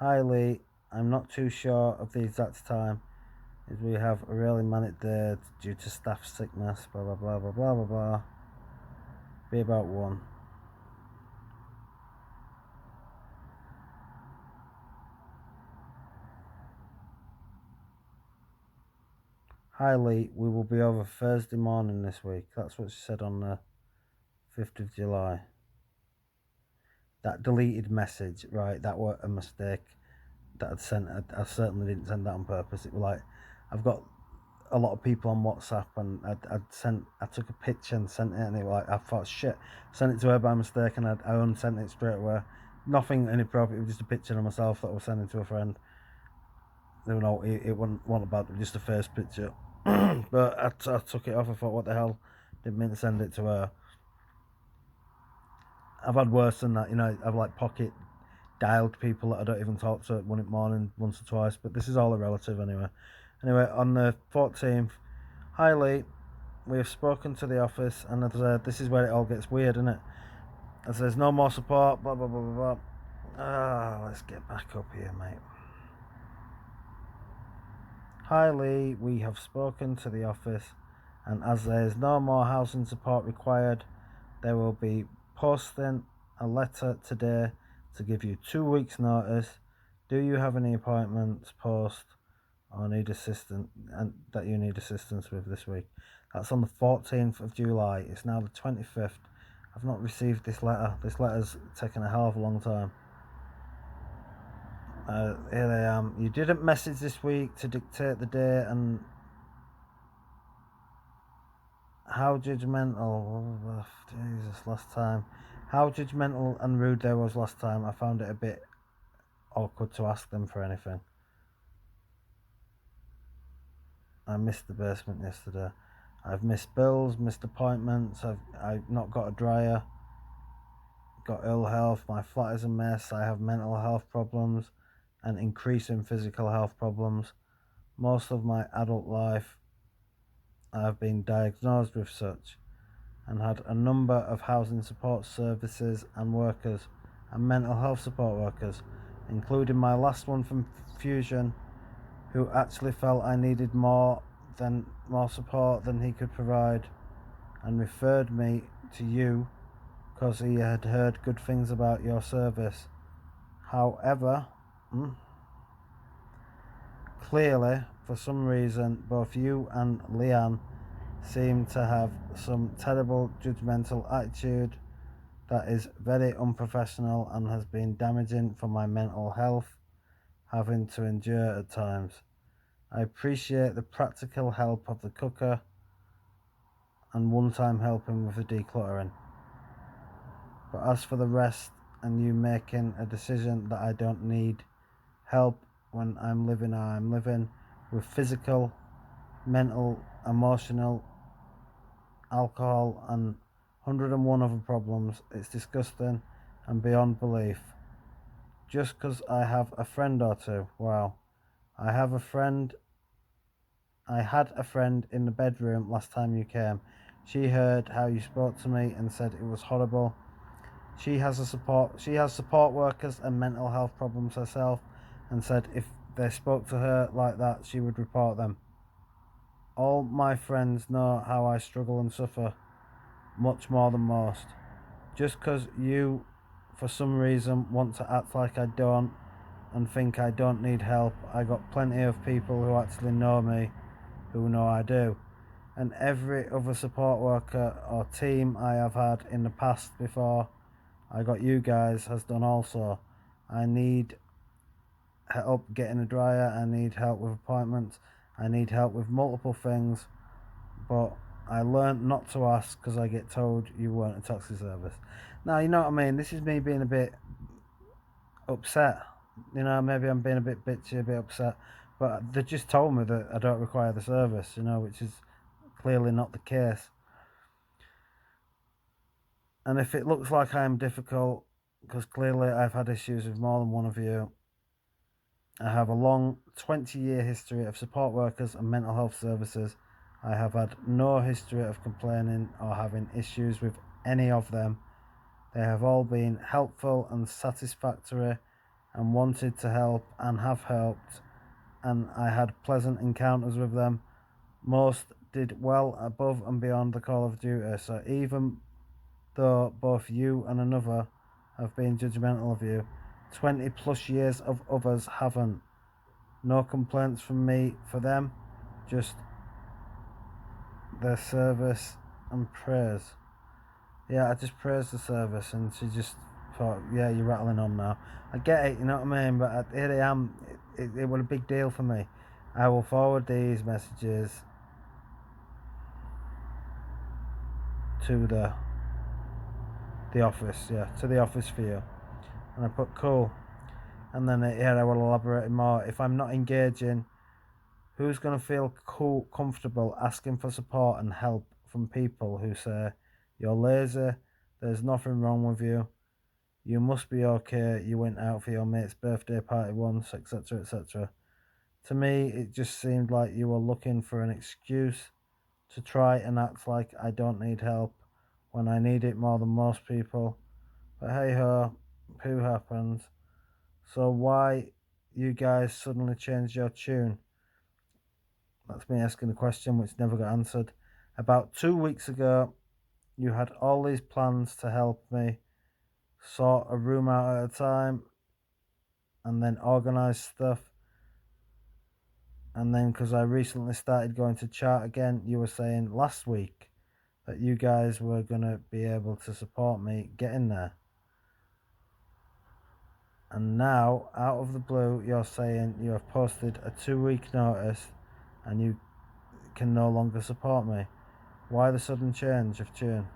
A: Hi Lee, I'm not too sure of the exact time, as we have a really manic day due to staff sickness. Blah blah blah blah blah blah blah. Be about 1. Hi Lee, we will be over Thursday morning this week. That's what she said on the 5th of July. That deleted message, right, that was a mistake that I'd sent. I certainly didn't send that on purpose. It was like, I've got a lot of people on WhatsApp, and I took a picture and sent it, and it was like, I thought, shit, sent it to her by mistake, and I unsent it straight away. Nothing inappropriate, it was just a picture of myself that I was sending to a friend. No, it wasn't about it, just a first picture. But I took it off. I thought, what the hell, didn't mean to send it to her. I've had worse than that, I've like pocket dialed people that I don't even talk to one morning once or twice, but this is all a relative anyway. Anyway, on the 14th, hi Lee, we have spoken to the office, and this is where it all gets weird, isn't it? As there's no more support, blah blah blah blah blah. Let's get back up here, mate. Hi Lee, we have spoken to the office, and as there is no more housing support required, they will be posting a letter today to give you 2 weeks notice. Do you have any appointments post or need assistance, and that you need assistance with this week? That's on the 14th of July. It's now the 25th. I've not received this letter. This letter's taken a hell of a long time. Here I am. You didn't message this week to dictate the day, and how judgmental. Jesus, last time. How judgmental and rude they was last time. I found it a bit awkward to ask them for anything. I missed the basement yesterday. I've missed bills, missed appointments. I've not got a dryer. Got ill health. My flat is a mess. I have mental health problems and increasing physical health problems. Most of my adult life I have been diagnosed with such, and had a number of housing support services and workers and mental health support workers, including my last one from Fusion, who actually felt I needed more support than he could provide, and referred me to you because he had heard good things about your service. However, clearly, for some reason, both you and Leanne seem to have some terrible judgmental attitude That is very unprofessional and has been damaging for my mental health, having to endure at times. I appreciate the practical help of the cooker and one-time helping with the decluttering. But as for the rest and you making a decision that I don't need help when I'm living how I'm living with physical, mental, emotional, alcohol and 101 other problems, it's disgusting and beyond belief. Just because I have a friend or two. Wow. I had a friend in the bedroom last time you came. She heard how you spoke to me and said it was horrible. She has support workers and mental health problems herself, and said if they spoke to her like that, she would report them. All my friends know how I struggle and suffer, much more than most. Just because you, for some reason, want to act like I don't and think I don't need help, I got plenty of people who actually know me who know I do. And every other support worker or team I have had in the past before I got you guys has done also. I need help getting a dryer, I need help with appointments, I need help with multiple things, but I learned not to ask because I get told you weren't a taxi service. Now, you know what I mean? This is me being a bit upset. You know, maybe I'm being a bit bitchy, a bit upset, but they just told me that I don't require the service, you know, which is clearly not the case. And if it looks like I am difficult, because clearly I've had issues with more than one of you, I have a long 20-year history of support workers and mental health services. I have had no history of complaining or having issues with any of them. They have all been helpful and satisfactory and wanted to help and have helped, and I had pleasant encounters with them. Most did well above and beyond the call of duty, so even though both you and another have been judgmental of you, 20 plus years of others haven't. No complaints from me for them, just their service and praise. Yeah, I just praised the service, and she just thought, yeah, you're rattling on now. I get it, you know what I mean, but here I am. It was a big deal for me. I will forward these messages to the office, yeah, to the office for you. And I put cool. And then here I will elaborate more. If I'm not engaging, who's going to feel comfortable asking for support and help from people who say, you're lazy, there's nothing wrong with you, you must be okay, you went out for your mate's birthday party once, etc., etc. To me, it just seemed like you were looking for an excuse to try and act like I don't need help when I need it more than most people. But hey ho, who happens? So why you guys suddenly changed your tune? That's me asking a question which never got answered. About 2 weeks ago, you had all these plans to help me sort a room out at a time and then organise stuff. And then because I recently started going to chart again, you were saying last week that you guys were going to be able to support me getting there. And now, out of the blue, you're saying you have posted a 2-week notice and you can no longer support me. Why the sudden change of tune?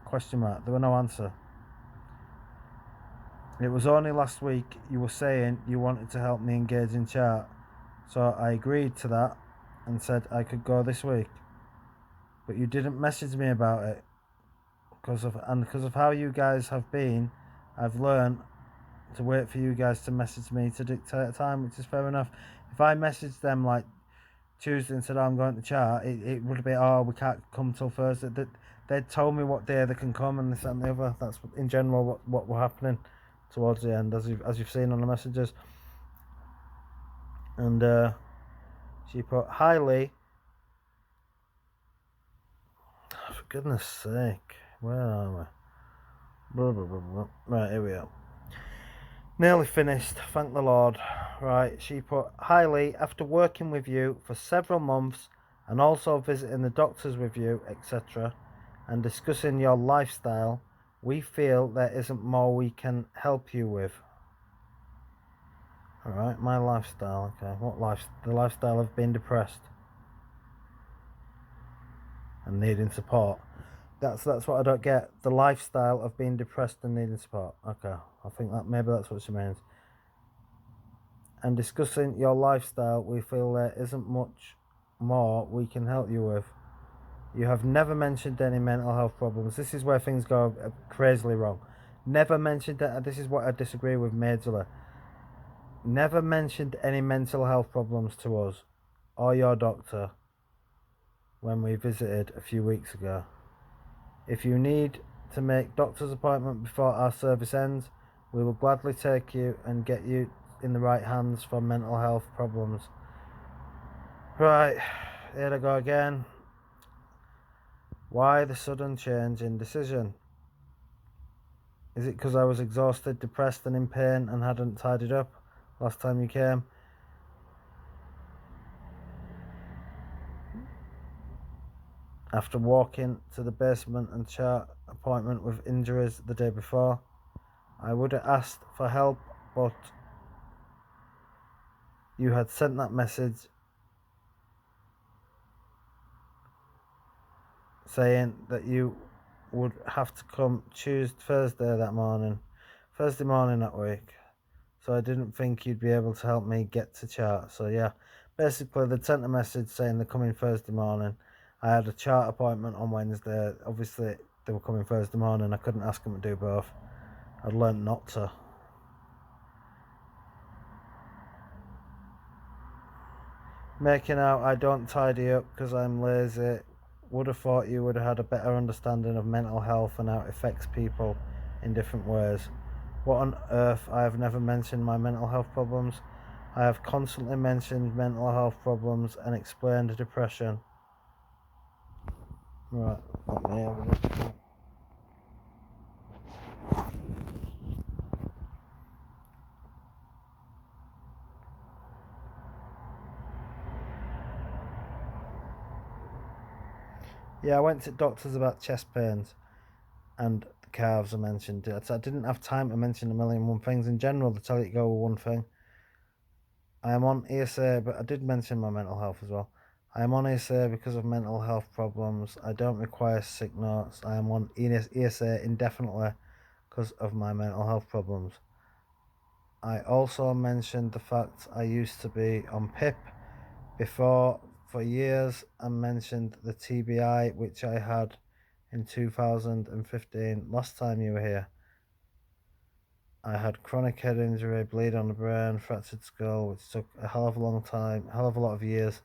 A: Question mark. There were no answer. It was only last week you were saying you wanted to help me engage in chart. So I agreed to that and said I could go this week. But you didn't message me about it. Because of how you guys have been, I've learned to wait for you guys to message me to dictate a time, which is fair enough. If I messaged them like Tuesday and said, I'm going to chart, it would be, we can't come till Thursday. They'd told me what day they can come and this and the other. That's in general what were happening towards the end, as you've seen on the messages. And she put, hi Lee. Oh, for goodness sake, where are we? Blah, blah, blah, blah. Right, here we are. Nearly finished, thank the Lord. Right, she put, hi Lee, after working with you for several months and also visiting the doctors with you, etc., and discussing your lifestyle, We feel there isn't more we can help you with. Alright, my lifestyle. Okay, what life? The lifestyle of being depressed and needing support. That's what I don't get. The lifestyle of being depressed and needing support. Okay, I think that maybe that's what she means. And discussing your lifestyle, we feel there isn't much more we can help you with. You have never mentioned any mental health problems. This is where things go crazily wrong. Never mentioned that. This is what I disagree with majorly. Never mentioned any mental health problems to us or your doctor when we visited a few weeks ago. If you need to make doctor's appointment before our service ends, we will gladly take you and get you in the right hands for mental health problems. Right, here I go again. Why the sudden change in decision? Is it because I was exhausted, depressed and in pain and hadn't tidied up last time you came? After walking to the basement and chart appointment with injuries the day before, I would have asked for help, but you had sent that message saying that you would have to come Thursday morning that week. So I didn't think you'd be able to help me get to chart. So yeah, basically they sent a message saying they're coming Thursday morning. I had a chart appointment on Wednesday. Obviously they were coming Thursday morning. I couldn't ask them to do both. I'd learned not to. Making out I don't tidy up because I'm lazy. Would have thought you would have had a better understanding of mental health and how it affects people in different ways. What on earth? I have never mentioned my mental health problems. I have constantly mentioned mental health problems and explained depression. Right, let me have a look. Yeah, I went to doctors about chest pains and the calves I mentioned. I didn't have time to mention a million and one things. In general, they tell you to go with one thing. I am on ESA, but I did mention my mental health as well. I am on ESA because of mental health problems. I don't require sick notes. I am on ESA indefinitely because of my mental health problems. I also mentioned the fact I used to be on PIP before for years and mentioned the TBI which I had in 2015, last time you were here. I had chronic head injury, bleed on the brain, fractured skull, which took a hell of a long time, hell of a lot of years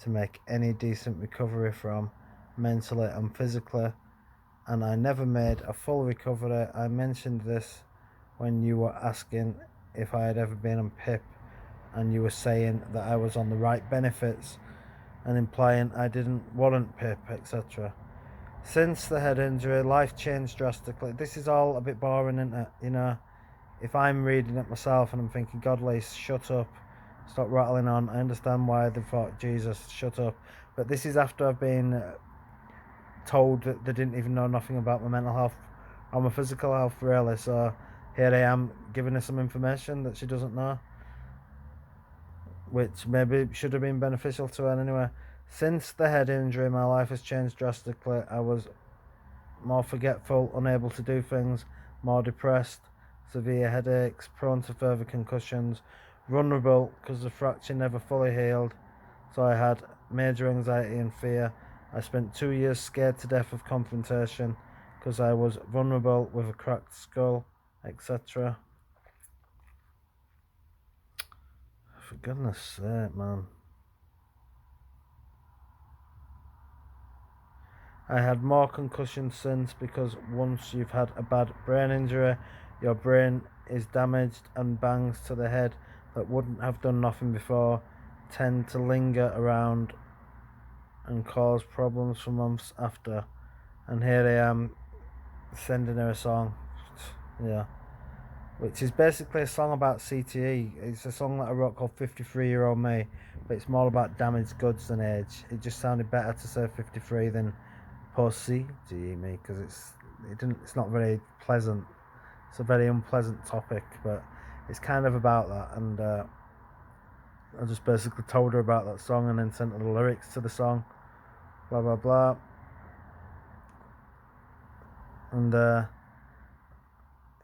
A: to make any decent recovery from, mentally and physically, and I never made a full recovery. I mentioned this when you were asking if I had ever been on PIP, and you were saying that I was on the right benefits and implying I didn't warrant PIP, etc. Since the head injury, life changed drastically. This is all a bit boring, isn't it? You know, if I'm reading it myself and I'm thinking, God, Lise, shut up, stop rattling on. I understand why they thought, Jesus, shut up. But this is after I've been told that they didn't even know nothing about my mental health or my physical health, really. So here I am giving her some information that she doesn't know, which maybe should have been beneficial to her anyway. Since the head injury, my life has changed drastically. I was more forgetful, unable to do things, more depressed, severe headaches, prone to further concussions, vulnerable because the fracture never fully healed, so I had major anxiety and fear. I spent 2 years scared to death of confrontation because I was vulnerable with a cracked skull, etc. For goodness sake, man. I had more concussions since because once you've had a bad brain injury, your brain is damaged and bangs to the head that wouldn't have done nothing before tend to linger around and cause problems for months after. And here I am sending her a song. Yeah. Which is basically a song about CTE. It's a song that I wrote called 53-Year-Old Me, but it's more about damaged goods than age. It just sounded better to say 53 than post CTE me, because it's It's not very pleasant. It's a very unpleasant topic, but it's kind of about that. And I just basically told her about that song and then sent her the lyrics to the song. Blah blah blah. And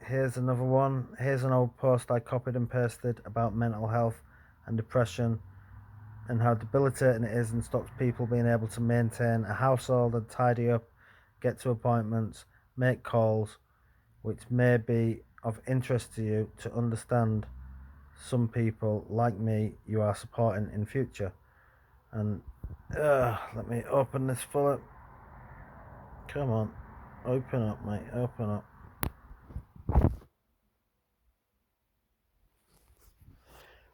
A: here's another one. Here's an old post I copied and pasted about mental health and depression and how debilitating it is and stops people being able to maintain a household and tidy up, get to appointments, make calls, which may be of interest to you to understand some people like me you are supporting in future. And let me open this full up. Come on, open up, mate, open up.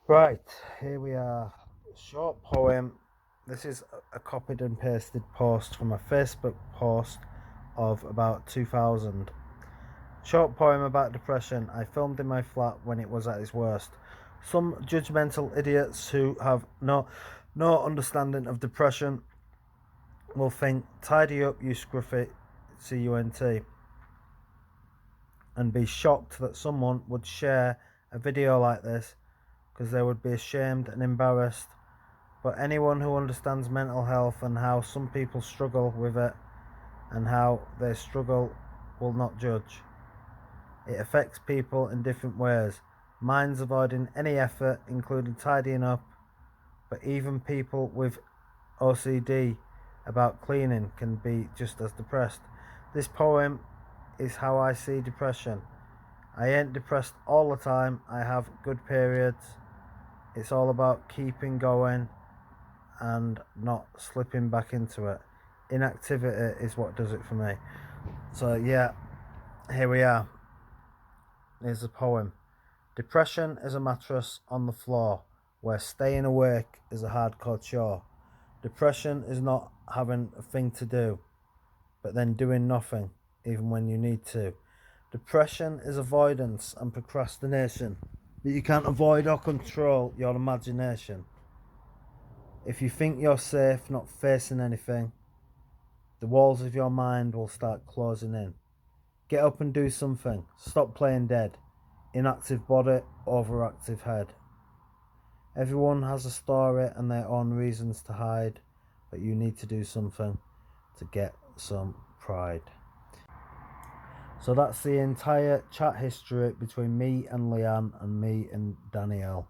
A: Right, here we are. Short poem. This is a copied and pasted post from a Facebook post of about 2000. Short poem about depression. I filmed in my flat when it was at its worst. Some judgmental idiots who have no understanding of depression will think, tidy up, you scruffy cunt, and be shocked that someone would share a video like this because they would be ashamed and embarrassed. But anyone who understands mental health and how some people struggle with it and how they struggle will not judge. It affects people in different ways. Mine's avoiding any effort, including tidying up, but even people with OCD about cleaning can be just as depressed. This poem is how I see depression. I ain't depressed all the time. I have good periods. It's all about keeping going and not slipping back into it. Inactivity is what does it for me. So yeah, here we are. Here's the poem. Depression is a mattress on the floor where staying awake is a hardcore chore. Depression is not having a thing to do, but then doing nothing, even when you need to. Depression is avoidance and procrastination, but you can't avoid or control your imagination. If you think you're safe not facing anything, the walls of your mind will start closing in. Get up and do something. Stop playing dead. Inactive body, overactive head. Everyone has a story and their own reasons to hide, but you need to do something to get some pride. So that's the entire chat history between me and Leanne and me and Danielle.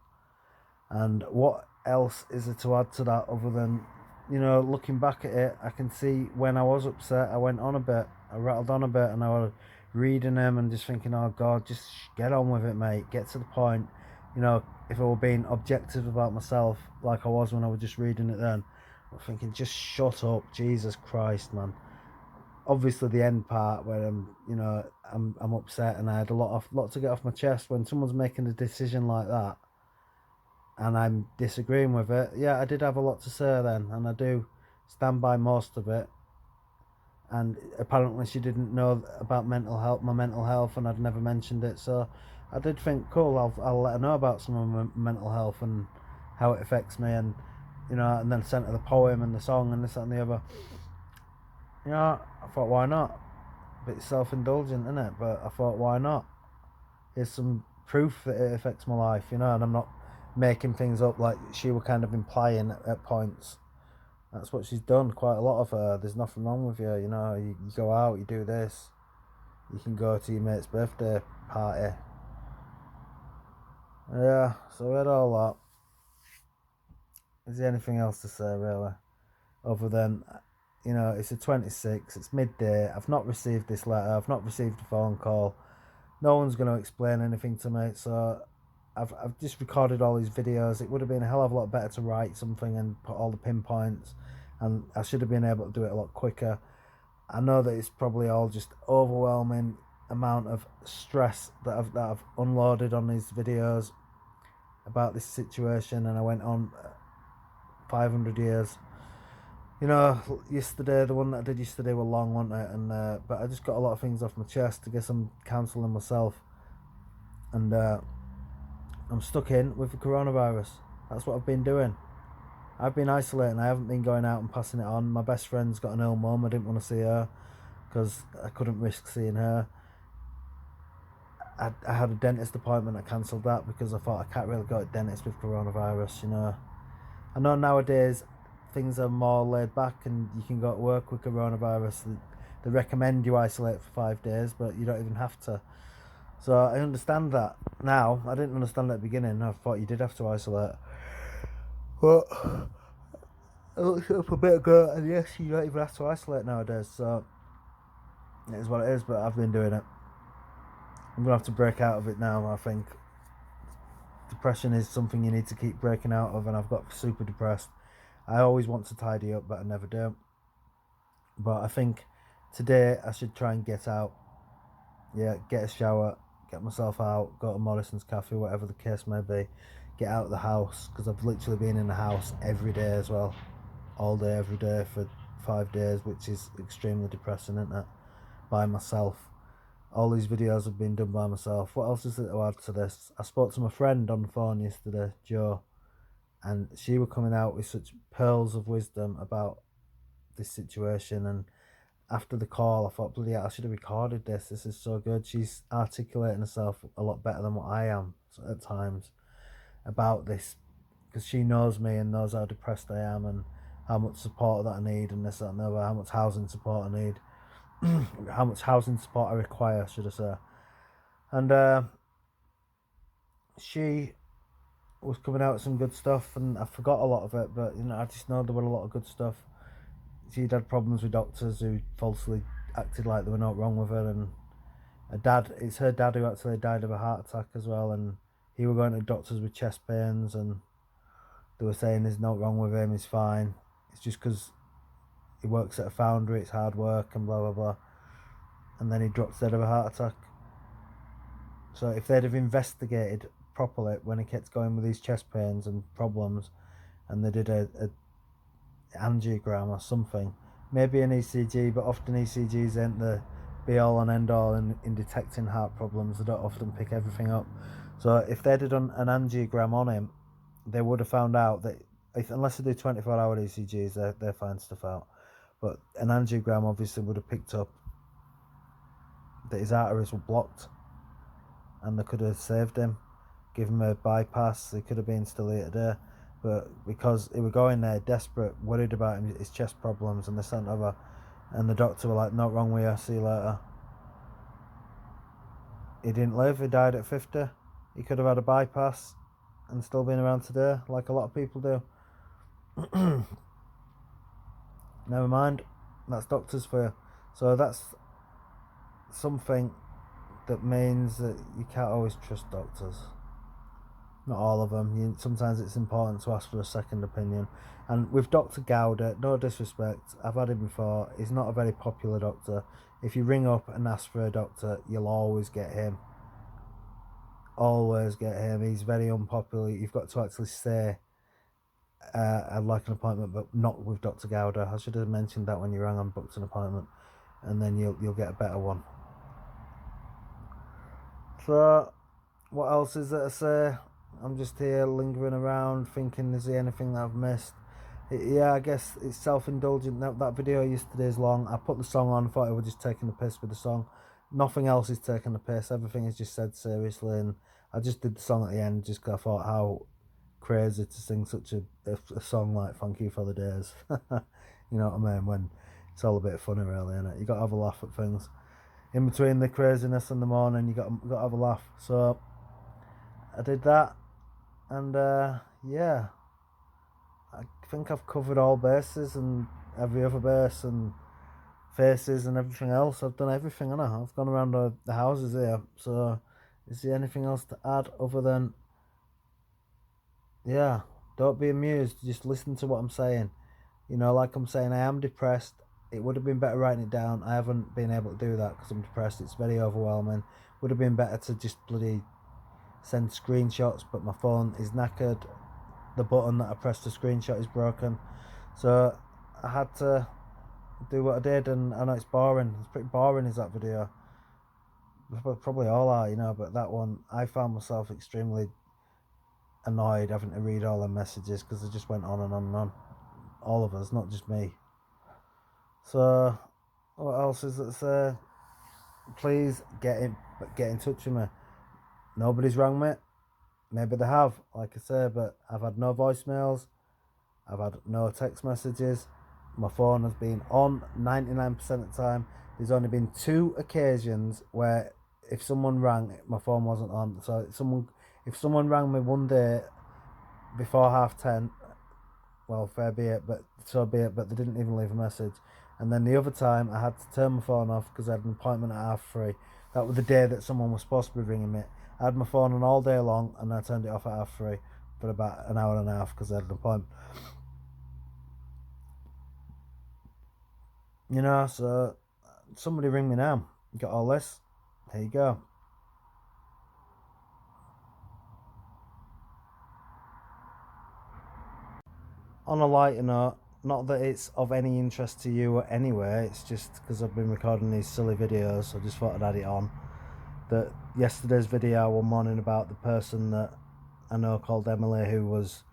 A: And what else is there to add to that other than, looking back at it, I can see when I was upset, I went on a bit, I rattled on a bit, and I was reading them and just thinking, oh God, just get on with it, mate, get to the point. If I were being objective about myself, like I was when I was just reading it then, I'm thinking, just shut up, Jesus Christ, man. Obviously the end part where I'm upset and I had a lot to get off my chest when someone's making a decision like that and I'm disagreeing with it. Yeah, I did have a lot to say then, and I do stand by most of it. And apparently she didn't know about my mental health, and I'd never mentioned it. So I did think, cool, I'll let her know about some of my mental health and how it affects me, and and then sent her the poem and the song and this, that, and the other. I thought, why not? A bit self-indulgent, isn't it? But I thought, why not? Here's some proof that it affects my life, and I'm not making things up like she were kind of implying at points. That's what she's done, quite a lot of her. There's nothing wrong with you, you go out, you do this, you can go to your mate's birthday party. Yeah, so we had all that. Is there anything else to say really? Other than, it's the 26th, it's midday, I've not received this letter, I've not received a phone call, no one's going to explain anything to me, so I've just recorded all these videos. It would have been a hell of a lot better to write something and put all the pinpoints, and I should have been able to do it a lot quicker. I know that it's probably all just overwhelming amount of stress that I've unloaded on these videos about this situation, and I went on 500 years. Yesterday, the one that I did yesterday were long, wasn't it? And but I just got a lot of things off my chest to get some counselling myself, and I'm stuck in with the coronavirus. That's what I've been doing. I've been isolating. I haven't been going out and passing it on. My best friend's got an ill mum. I didn't want to see her. because I couldn't risk seeing her. I had a dentist appointment. I cancelled that because I thought I can't really go to dentist with coronavirus. You know, I know nowadays things are more laid back and you can go to work with coronavirus. They recommend you isolate for 5 days, but you don't even have to. So I understand that now. I didn't understand that at the beginning. I thought you did have to isolate. But I looked it up a bit ago, and yes, you don't even have to isolate nowadays. So it is what it is. But I've been doing it. I'm gonna have to break out of it now. I think depression is something you need to keep breaking out of, and I've got super depressed. I always want to tidy up, but I never do. But I think today I should try and get out. Yeah, get a shower, get myself out, go to Morrison's Cafe, whatever the case may be. Get out of the house, because I've literally been in the house every day as well, all day, every day for 5 days, which is extremely depressing, isn't it? By myself. All these videos have been done by myself. What else is there to add to this? I spoke to my friend on the phone yesterday, Jo, and she was coming out with such pearls of wisdom about this situation. And after the call, I thought, bloody hell, I should have recorded this. This is so good. She's articulating herself a lot better than what I am at times about this, because she knows me and knows how depressed I am and how much support that I need and this, that, and the other, how much housing support I need, how much housing support I require, should I say. And she was coming out with some good stuff, and I forgot a lot of it, but you know, I just know there were a lot of good stuff. She'd had problems with doctors who falsely acted like there were not wrong with her, and it's her dad who actually died of a heart attack as well, and he were going to doctors with chest pains, and they were saying there's no wrong with him, he's fine, it's just because he works at a foundry, it's hard work and blah blah blah, and then he drops dead of a heart attack. So if they'd have investigated properly when he kept going with these chest pains and problems, and they did a angiogram or something, maybe an ECG, but often ECGs ain't the be all and end all in detecting heart problems. They don't often pick everything up. So if they'd have done an angiogram on him, they would have found out that unless they do 24-hour ECGs, they're find stuff out. But an angiogram obviously would have picked up that his arteries were blocked, and they could have saved him, give him a bypass. He could have been still here today, but because he was going there desperate, worried about him, his chest problems and this and over, and the doctor were like, "Not wrong with you, see you later." He didn't live. He died at 50. He could have had a bypass and still been around today, like a lot of people do. Never mind, that's doctors for you. So that's something that means that you can't always trust doctors. Not all of them. Sometimes it's important to ask for a second opinion. And with Dr. Gowder, no disrespect, I've had him before. He's not a very popular doctor. If you ring up and ask for a doctor, you'll always get him. Always get him. He's very unpopular. You've got to actually say, I'd like an appointment, but not with Dr. Gowder. I should have mentioned that when you rang and booked an appointment, and then you'll get a better one. So, what else is there to say? I'm just here lingering around thinking, is there anything that I've missed? Yeah, I guess it's self-indulgent. That video yesterday is long. I put the song on, thought I was just taking the piss with the song. Nothing else is taking the piss. Everything is just said seriously, and I just did the song at the end just because I thought how crazy to sing such a song like "Thank You for the Days." You know what I mean? When it's all a bit funny, really, isn't it? You got to have a laugh at things. In between the craziness and the morning, you got to have a laugh. So I did that, and yeah, I think I've covered all bases and every other base and faces and everything else. I've done everything, haven't I? I've gone around the houses here. So is there anything else to add other than, yeah, don't be amused, just listen to what I'm saying. You know, like I'm saying, I am depressed. It would have been better writing it down. I haven't been able to do that because I'm depressed. It's very overwhelming. Would have been better to just bloody send screenshots, but my phone is knackered. The button that I pressed to screenshot is broken. So I had to do what I did, and I know it's boring. It's pretty boring, is that video. Probably all are, you know, but that one, I found myself extremely annoyed having to read all the messages because they just went on and on and on. All of us, not just me. So What else is that say? Please get in touch with me. Nobody's rang me. Maybe they have, like I say, but I've had no voicemails. I've had no text messages. My phone has been on 99% of the time. There's only been 2 occasions where if someone rang, my phone wasn't on. So if someone rang me one day before 10:30, well, fair be it, but so be it. But they didn't even leave a message. And then the other time, I had to turn my phone off because I had an appointment at 3:30. That was the day that someone was supposed to be ringing me. I had my phone on all day long, and I turned it off at 3:30 for about an hour and a half because I had an appointment. You know, so somebody ring me now. You got all this? There you go. On a lighter note, not that it's of any interest to you anyway, it's just because I've been recording these silly videos, so I just thought I'd add it on. That yesterday's video I was mourning about the person that I know called Emily, who was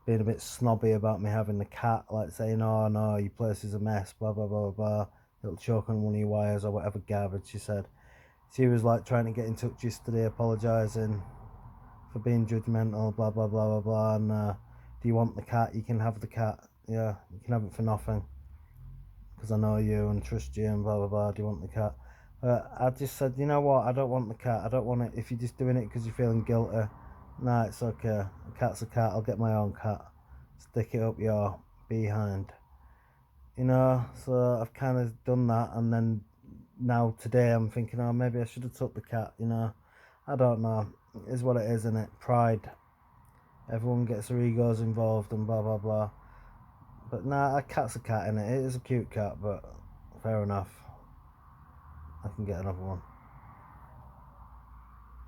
A: being a bit snobby about me having the cat, like saying, oh no, your place is a mess, blah blah blah blah, it'll choke on one of your wires or whatever garbage she said. She was like trying to get in touch yesterday, apologising for being judgmental, blah blah blah blah blah, and do you want the cat? You can have the cat. Yeah, you can have it for nothing because I know you and trust you and blah blah blah. Do you want the cat? I just said, you know what? I don't want the cat. I don't want it. If you're just doing it because you're feeling guilty, nah, it's okay. A cat's a cat. I'll get my own cat. Stick it up your behind. You know, so I've kind of done that, and then now today I'm thinking, oh, maybe I should have took the cat. You know, I don't know. It is what it is, isn't it? Pride. Everyone gets their egos involved and blah blah blah. But nah, a cat's a cat, innit? It is a cute cat, but fair enough. I can get another one.